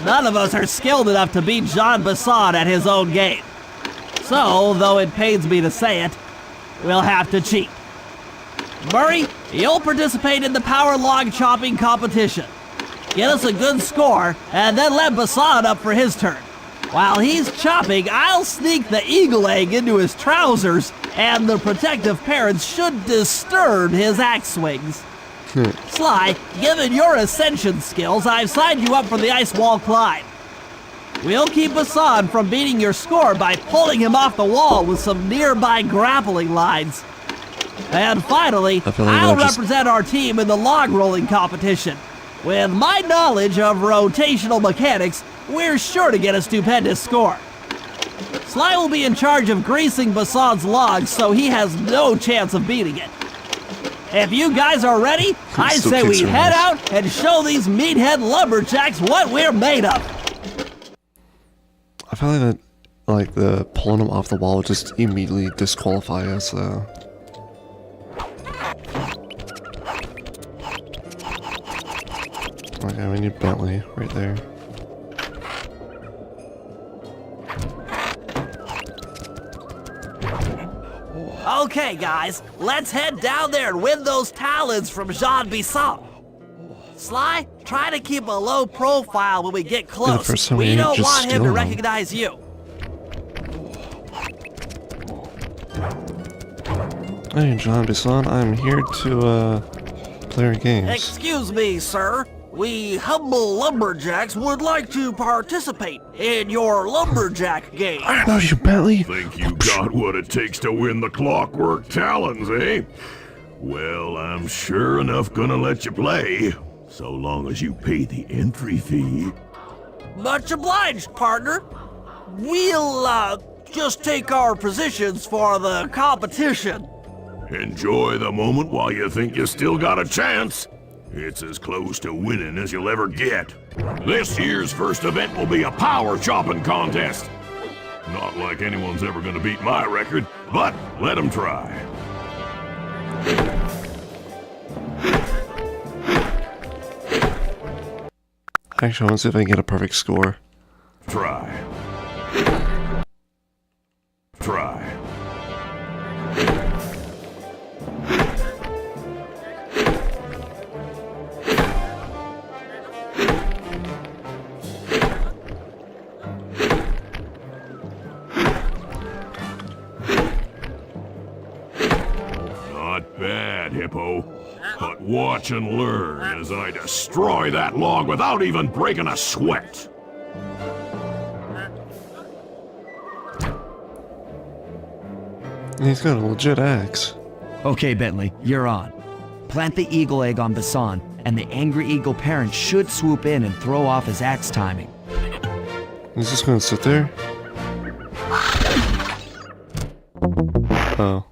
Speaker 3: none of us are skilled enough to beat Jean Basson at his own game. So, though it pains me to say it, we'll have to cheat. Murray, you'll participate in the power log chopping competition. Get us a good score, and then let Basson up for his turn. While he's chopping, I'll sneak the eagle egg into his trousers, and the protective parents should disturb his axe swings. Sly, given your ascension skills, I've signed you up for the ice wall climb. We'll keep Basson from beating your score by pulling him off the wall with some nearby grappling lines. And finally,
Speaker 1: I feel like
Speaker 3: I'll
Speaker 1: they'll just-
Speaker 3: represent our team in the log rolling competition. With my knowledge of rotational mechanics, we're sure to get a stupendous score. Sly will be in charge of greasing Basson's logs, so he has no chance of beating it. If you guys are ready, I
Speaker 1: Still
Speaker 3: say we
Speaker 1: kicks your
Speaker 3: head
Speaker 1: ass.
Speaker 3: out and show these meathead lumberjacks what we're made of.
Speaker 1: I feel like that, like the pulling them off the wall would just immediately disqualify us, though. Okay, we need Bentley right there.
Speaker 3: Okay, guys, let's head down there and win those talons from Jean Bisson. Sly, try to keep a low profile when we get close.
Speaker 1: first time
Speaker 3: We
Speaker 1: we
Speaker 3: don't
Speaker 1: just
Speaker 3: want him to
Speaker 1: steal them.
Speaker 3: recognize you.
Speaker 1: Hey, John Bisson, I'm here to, play our games.
Speaker 3: Excuse me, sir. We humble lumberjacks would like to participate in your lumberjack game.
Speaker 1: I know you, Bentley!
Speaker 4: Think you got what it takes to win the Clockwork Talons, eh? Well, I'm sure enough gonna let you play, so long as you pay the entry fee.
Speaker 3: Much obliged, partner. We'll, just take our positions for the competition.
Speaker 4: Enjoy the moment while you think you still got a chance. It's as close to winning as you'll ever get. This year's first event will be a power chopping contest. Not like anyone's ever gonna beat my record, but let them try.
Speaker 1: Actually, I want to see if I can get a perfect score.
Speaker 4: Try. Try. Not bad, Hippo. But watch and learn as I destroy that log without even breaking a sweat.
Speaker 1: And he's got a legit axe.
Speaker 2: Okay, Bentley, you're on. Plant the eagle egg on Basson, and the angry eagle parent should swoop in and throw off his axe timing.
Speaker 1: He's just gonna sit there? Oh.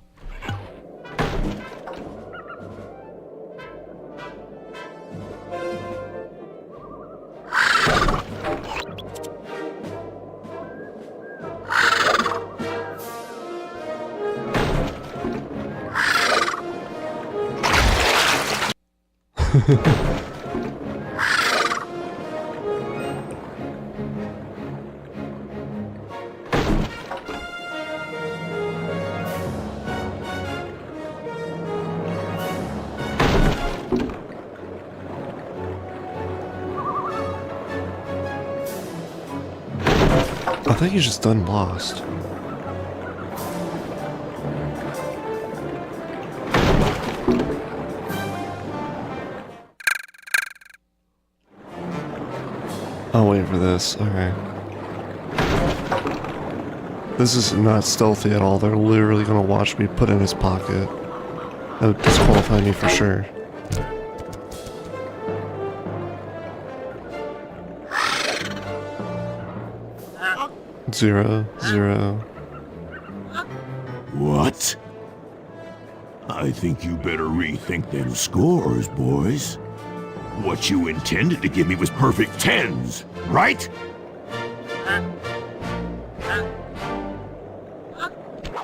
Speaker 1: I think he's just done lost. I'll wait for this. Alright. This is not stealthy at all. They're literally gonna watch me put in his pocket. That would disqualify me for sure. Zero, zero.
Speaker 4: What? I think you better rethink them scores, boys. What you intended to give me was perfect tens, right?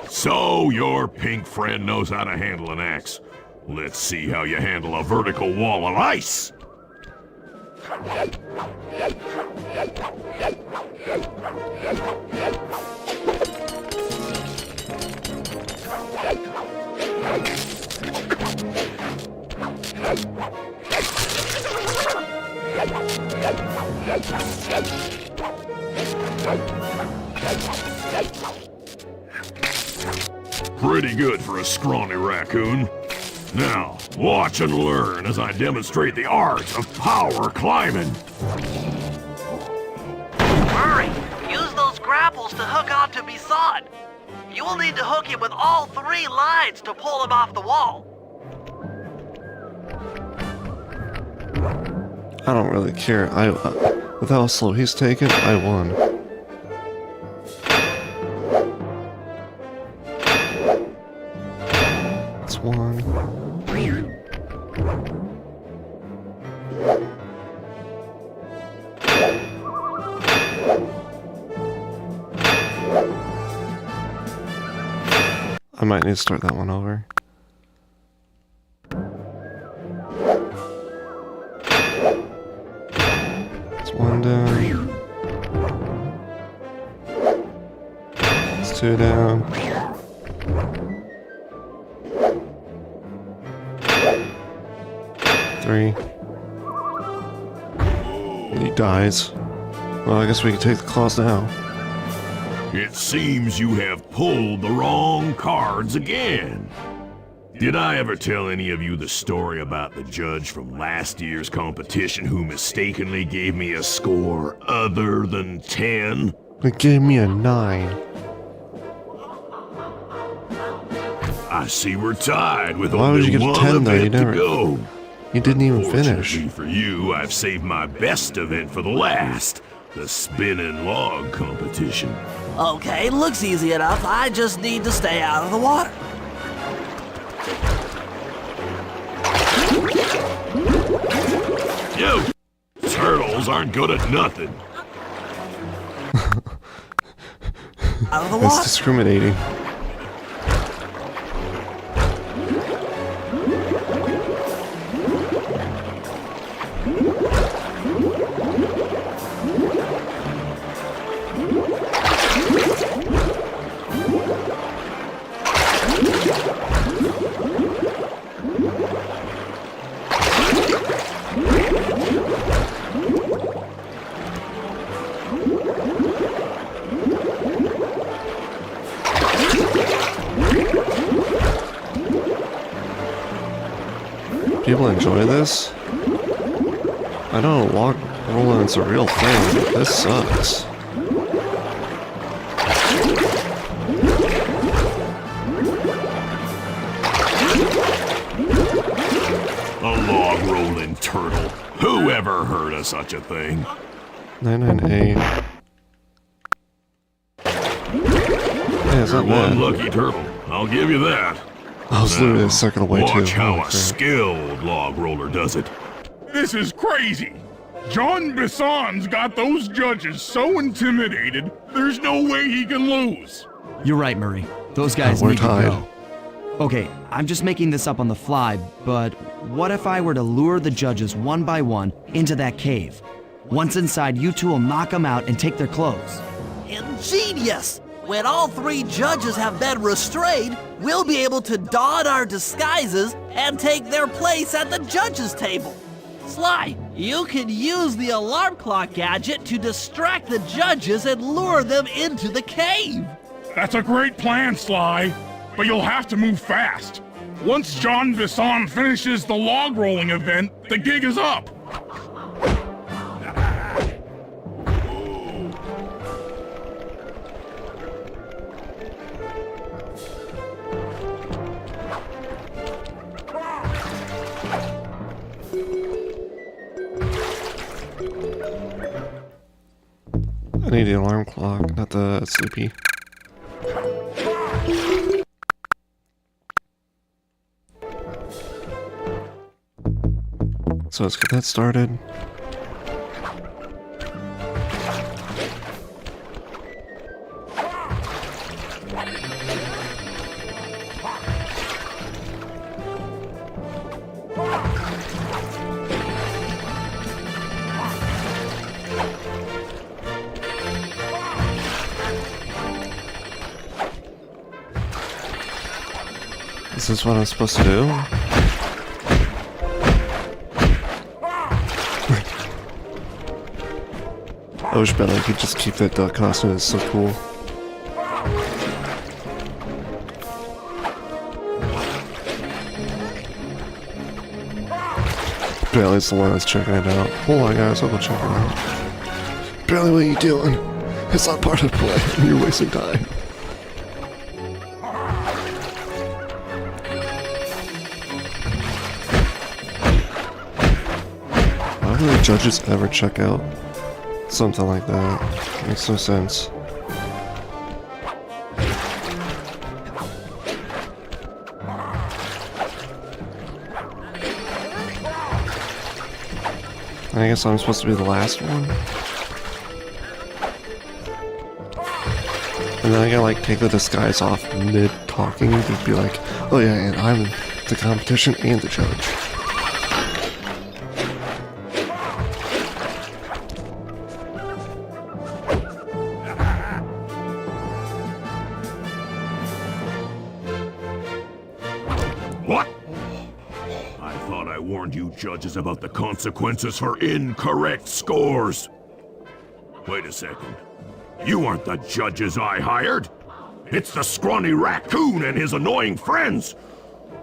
Speaker 4: So your pink friend knows how to handle an axe. Let's see how you handle a vertical wall of ice. Pretty good for a scrawny raccoon. Now, watch and learn as I demonstrate the art of power climbing.
Speaker 3: Hurry! Use those grapples to hook onto Bison. You will need to hook him with all 3 lines to pull him off the wall.
Speaker 1: I don't really care. With how slow he's taken, I won. That's one. I might need to start that one over. That's one down. That's 2 down. Three. He dies. Well, I guess we can take the claws now.
Speaker 4: It seems you have pulled the wrong cards again. Did I ever tell any of you the story about the judge from last year's competition who mistakenly gave me a score other than 10?
Speaker 1: It gave me a 9.
Speaker 4: I see we're tied with
Speaker 1: Why would
Speaker 4: only
Speaker 1: you get a
Speaker 4: one
Speaker 1: 10 though? You
Speaker 4: event to
Speaker 1: never.
Speaker 4: go.
Speaker 1: You didn't even finish.
Speaker 4: Fortunately for you, I've saved my best event for the last. The spinning log competition.
Speaker 3: Okay, looks easy enough. I just need to stay out of the water.
Speaker 4: You turtles aren't good at nothing.
Speaker 3: Out of the
Speaker 1: It's
Speaker 3: water.
Speaker 1: discriminating. People enjoy this? I know log rolling's a real thing, but this sucks.
Speaker 4: A log rolling turtle. Who ever heard of such a thing?
Speaker 1: 998. Yeah, it's not
Speaker 4: One
Speaker 1: bad.
Speaker 4: lucky turtle. I'll give you that.
Speaker 1: I was literally a second away too.
Speaker 4: Watch how
Speaker 1: Holy
Speaker 4: a
Speaker 1: crap.
Speaker 4: skilled log roller does it.
Speaker 5: This is crazy. John Bison's got those judges so intimidated, there's no way he can lose.
Speaker 2: You're right, Murray. Those guys
Speaker 1: we're
Speaker 2: need
Speaker 1: tied.
Speaker 2: to go. Okay, I'm just making this up on the fly, but what if I were to lure the judges one by one into that cave? Once inside, you two will knock them out and take their clothes.
Speaker 3: Ingenious! When all 3 judges have been restrained, we'll be able to don our disguises and take their place at the judges' table. Sly, You can use the alarm clock gadget to distract the judges and lure them into the cave.
Speaker 5: That's a great plan, Sly, but you'll have to move fast. Once Jean Bisson finishes the log rolling event, the gig is up.
Speaker 1: I need the alarm clock, not the sleepy. So let's get that started. Is this what I'm supposed to do? I wish Bentley could just keep that duck costume, it's so cool. Bentley's the one that's checking it out. Hold on guys, I'll go check it out. Bentley, what are you doing? It's not part of the play, you're wasting time. Why do the judges ever check out something like that? Makes no sense. I guess I'm supposed to be the last one. And then I gotta like take the disguise off mid-talking to be like, oh yeah, and I'm the competition and the judge.
Speaker 4: What? I thought I warned you judges about the consequences for incorrect scores. Wait a second. You aren't the judges I hired. It's the scrawny raccoon and his annoying friends.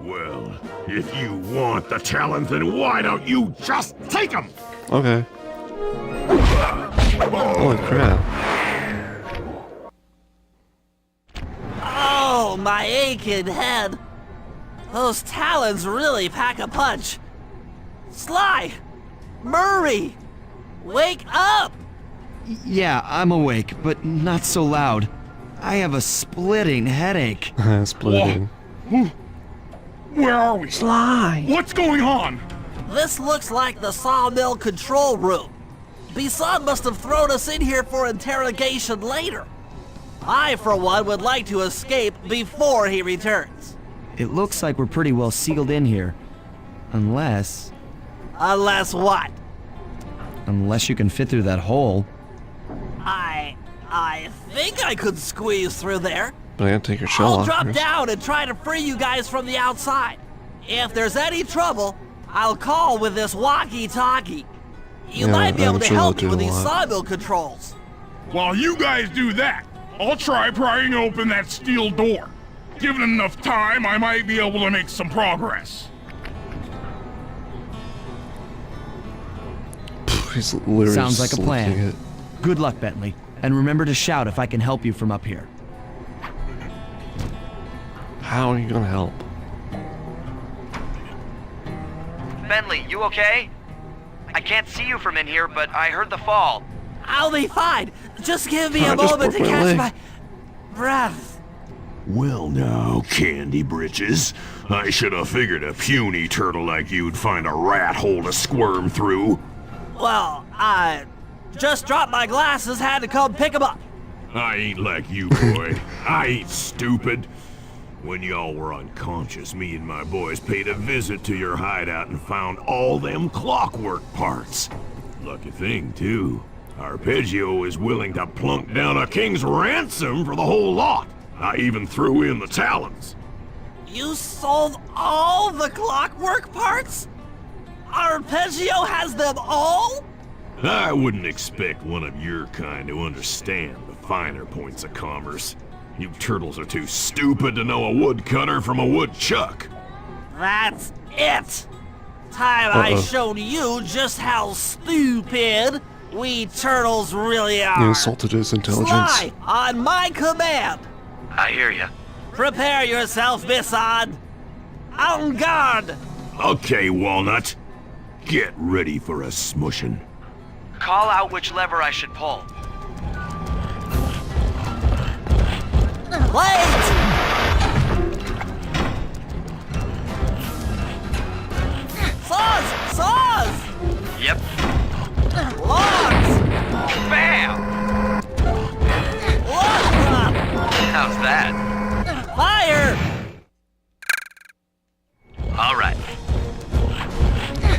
Speaker 4: Well, if you want the challenge, then why don't you just take them?
Speaker 1: Okay. Holy crap.
Speaker 3: Oh, my aching head. Those talons really pack a punch. Sly! Murray! Wake up!
Speaker 2: Yeah, I'm awake, but not so loud. I have a splitting headache.
Speaker 1: Splitting.
Speaker 5: Where are we?
Speaker 1: Sly!
Speaker 5: What's going on?
Speaker 3: This looks like the sawmill control room. Bisson must have thrown us in here for interrogation later. I, for one, would like to escape before he returns.
Speaker 2: It looks like we're pretty well sealed in here. Unless
Speaker 3: Unless what?
Speaker 2: Unless you can fit through that hole.
Speaker 3: I think I could squeeze through there.
Speaker 1: But I gotta take your shell
Speaker 3: I'll
Speaker 1: off
Speaker 3: drop
Speaker 1: first.
Speaker 3: down and try to free you guys from the outside. If there's any trouble, I'll call with this walkie-talkie. You
Speaker 1: Yeah,
Speaker 3: might be able
Speaker 1: I'm
Speaker 3: to
Speaker 1: sure
Speaker 3: help
Speaker 1: they'll
Speaker 3: me with
Speaker 1: do a
Speaker 3: these
Speaker 1: lot.
Speaker 3: sawmill controls.
Speaker 5: While you guys do that, I'll try prying open that steel door. Given enough time, I might be able to make some progress.
Speaker 1: He's literally
Speaker 2: Sounds like a
Speaker 1: just
Speaker 2: plan.
Speaker 1: lifting it.
Speaker 2: Good luck, Bentley. And remember to shout if I can help you from up here.
Speaker 1: How are you gonna help?
Speaker 7: Bentley, you okay? I can't see you from in here, but I heard the fall.
Speaker 3: I'll be fine. Just give me
Speaker 1: I
Speaker 3: a
Speaker 1: just
Speaker 3: moment to
Speaker 1: broke my
Speaker 3: catch
Speaker 1: leg.
Speaker 3: my breath.
Speaker 4: Well now, Candy Britches. I should have figured a puny turtle like you'd find a rat hole to squirm through.
Speaker 3: Well, I just dropped my glasses, had to come pick them up.
Speaker 4: I ain't like you, boy. I ain't stupid. When y'all were unconscious, me and my boys paid a visit to your hideout and found all them clockwork parts. Lucky thing, too. Arpeggio is willing to plunk down a king's ransom for the whole lot. I even threw in the talons.
Speaker 3: You sold all the clockwork parts? Arpeggio has them all?
Speaker 4: I wouldn't expect one of your kind to understand the finer points of commerce. You turtles are too stupid to know a woodcutter from a woodchuck.
Speaker 3: That's it. Time I showed you just how stupid we turtles really
Speaker 1: You
Speaker 3: are.
Speaker 1: insulted his intelligence.
Speaker 3: Sly, on my command.
Speaker 7: I hear ya.
Speaker 3: Prepare yourself, Bisson. En garde.
Speaker 4: Okay, Walnut. Get ready for a smushin'.
Speaker 7: Call out which lever I should pull.
Speaker 3: Wait! Saws!
Speaker 7: Yep.
Speaker 3: Logs!
Speaker 7: Bam!
Speaker 3: Log drop!
Speaker 7: How's that?
Speaker 3: Fire!
Speaker 7: All right.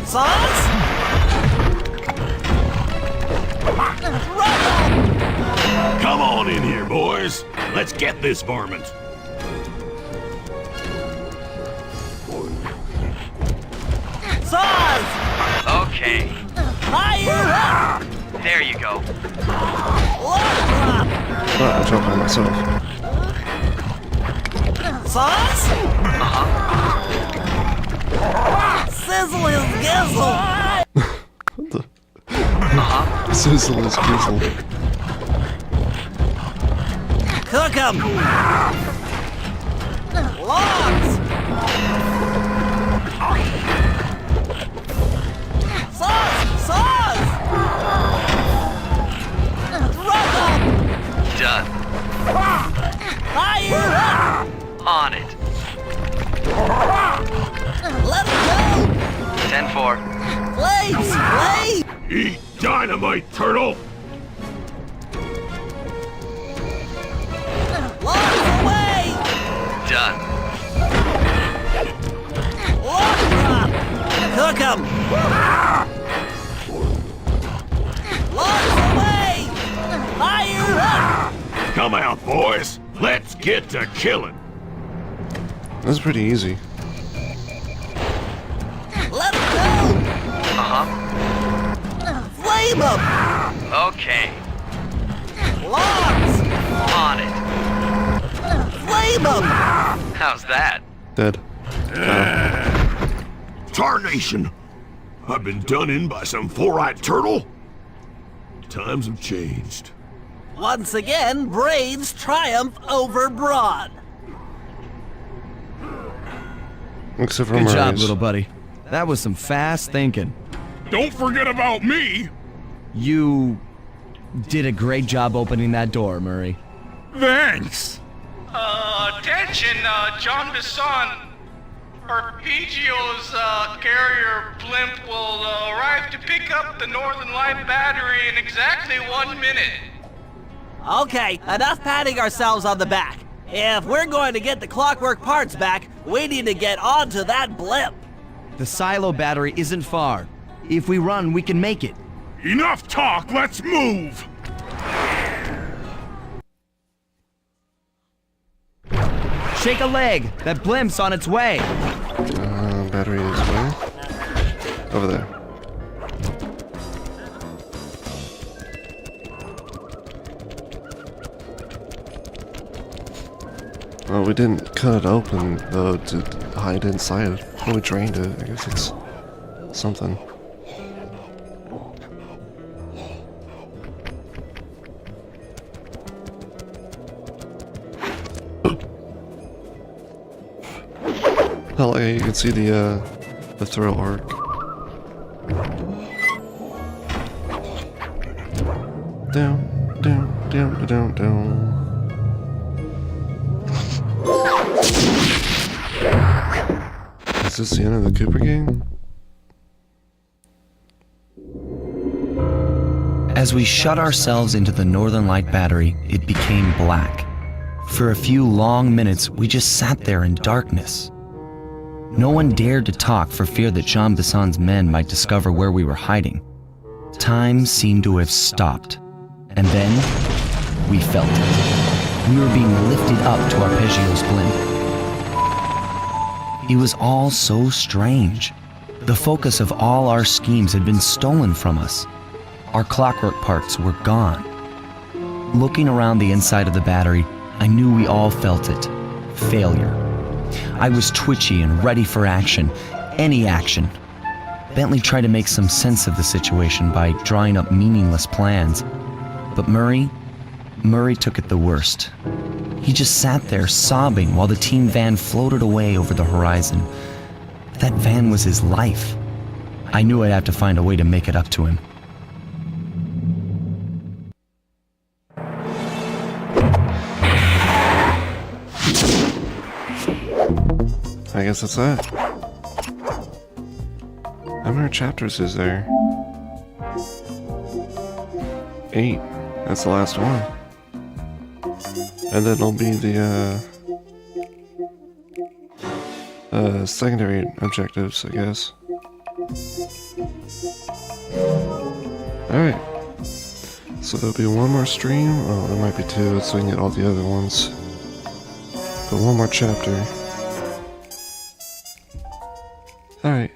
Speaker 3: Saws? Rubble!
Speaker 4: Come on in here, boys. Let's get this varmint.
Speaker 3: Saws!
Speaker 7: Okay.
Speaker 3: Fire!
Speaker 7: There you go.
Speaker 3: Log drop!
Speaker 1: I dropped by myself.
Speaker 3: Saws? Sizzle his gizzle!
Speaker 1: What the? Sizzle is gizzle.
Speaker 3: Cook 'em! Logs! Saws! Rubble!
Speaker 7: Done.
Speaker 3: Fire up!
Speaker 7: On it.
Speaker 3: Let it go!
Speaker 7: 10-4.
Speaker 3: Flames!
Speaker 4: Eat dynamite, turtle!
Speaker 3: Logs away!
Speaker 7: Done.
Speaker 3: Log drop! Cook 'em! Logs away! Fire up!
Speaker 4: Come out, boys. Let's get to killing.
Speaker 1: That's pretty easy.
Speaker 3: Let it go! Flame 'em!
Speaker 7: Okay.
Speaker 3: Logs!
Speaker 7: On it.
Speaker 3: Flame 'em!
Speaker 7: How's that?
Speaker 1: Dead.
Speaker 4: Tarnation! I've been done in by some four-eyed turtle? Times have changed.
Speaker 3: Once again, brains triumph over brawn.
Speaker 1: Except for
Speaker 2: Good job,
Speaker 1: Murray's.
Speaker 2: little buddy. That was some fast thinking.
Speaker 5: Don't forget about me.
Speaker 2: You did a great job opening that door, Murray.
Speaker 5: Thanks.
Speaker 8: Attention, John Bisson. Arpeggio's carrier blimp will arrive to pick up the Northern Light battery in exactly 1 minute.
Speaker 3: Okay, enough patting ourselves on the back. If we're going to get the clockwork parts back, we need to get onto that blimp.
Speaker 2: The silo battery isn't far. If we run, we can make it.
Speaker 5: Enough talk, let's move.
Speaker 2: Shake a leg. That blimp's on its way.
Speaker 1: Battery is where? Over there. Oh, we didn't cut it open though to hide inside. Well, we drained it. I guess it's something. Hell, yeah, you can see the throw arc. Down, down, down, down, down. Is this the end of the Cooper game?
Speaker 2: As we shut ourselves into the Northern Light battery, it became black. For a few long minutes, we just sat there in darkness. No one dared to talk for fear that Jean Besson's men might discover where we were hiding. Time seemed to have stopped. And then, we felt it. We were being lifted up to Arpeggio's blimp. It was all so strange. The focus of all our schemes had been stolen from us. Our clockwork parts were gone. Looking around the inside of the battery, I knew we all felt it. Failure. I was twitchy and ready for action. Any action. Bentley tried to make some sense of the situation by drawing up meaningless plans. But Murray took it the worst. He just sat there sobbing while the team van floated away over the horizon. That van was his life. I knew I'd have to find a way to make it up to him.
Speaker 1: I guess that's that. How many chapters is there? 8. That's the last one. And then it'll be the secondary objectives, I guess. Alright. So there'll be one more stream. Oh, there might be 2, so we can get all the other ones. But one more chapter. Alright.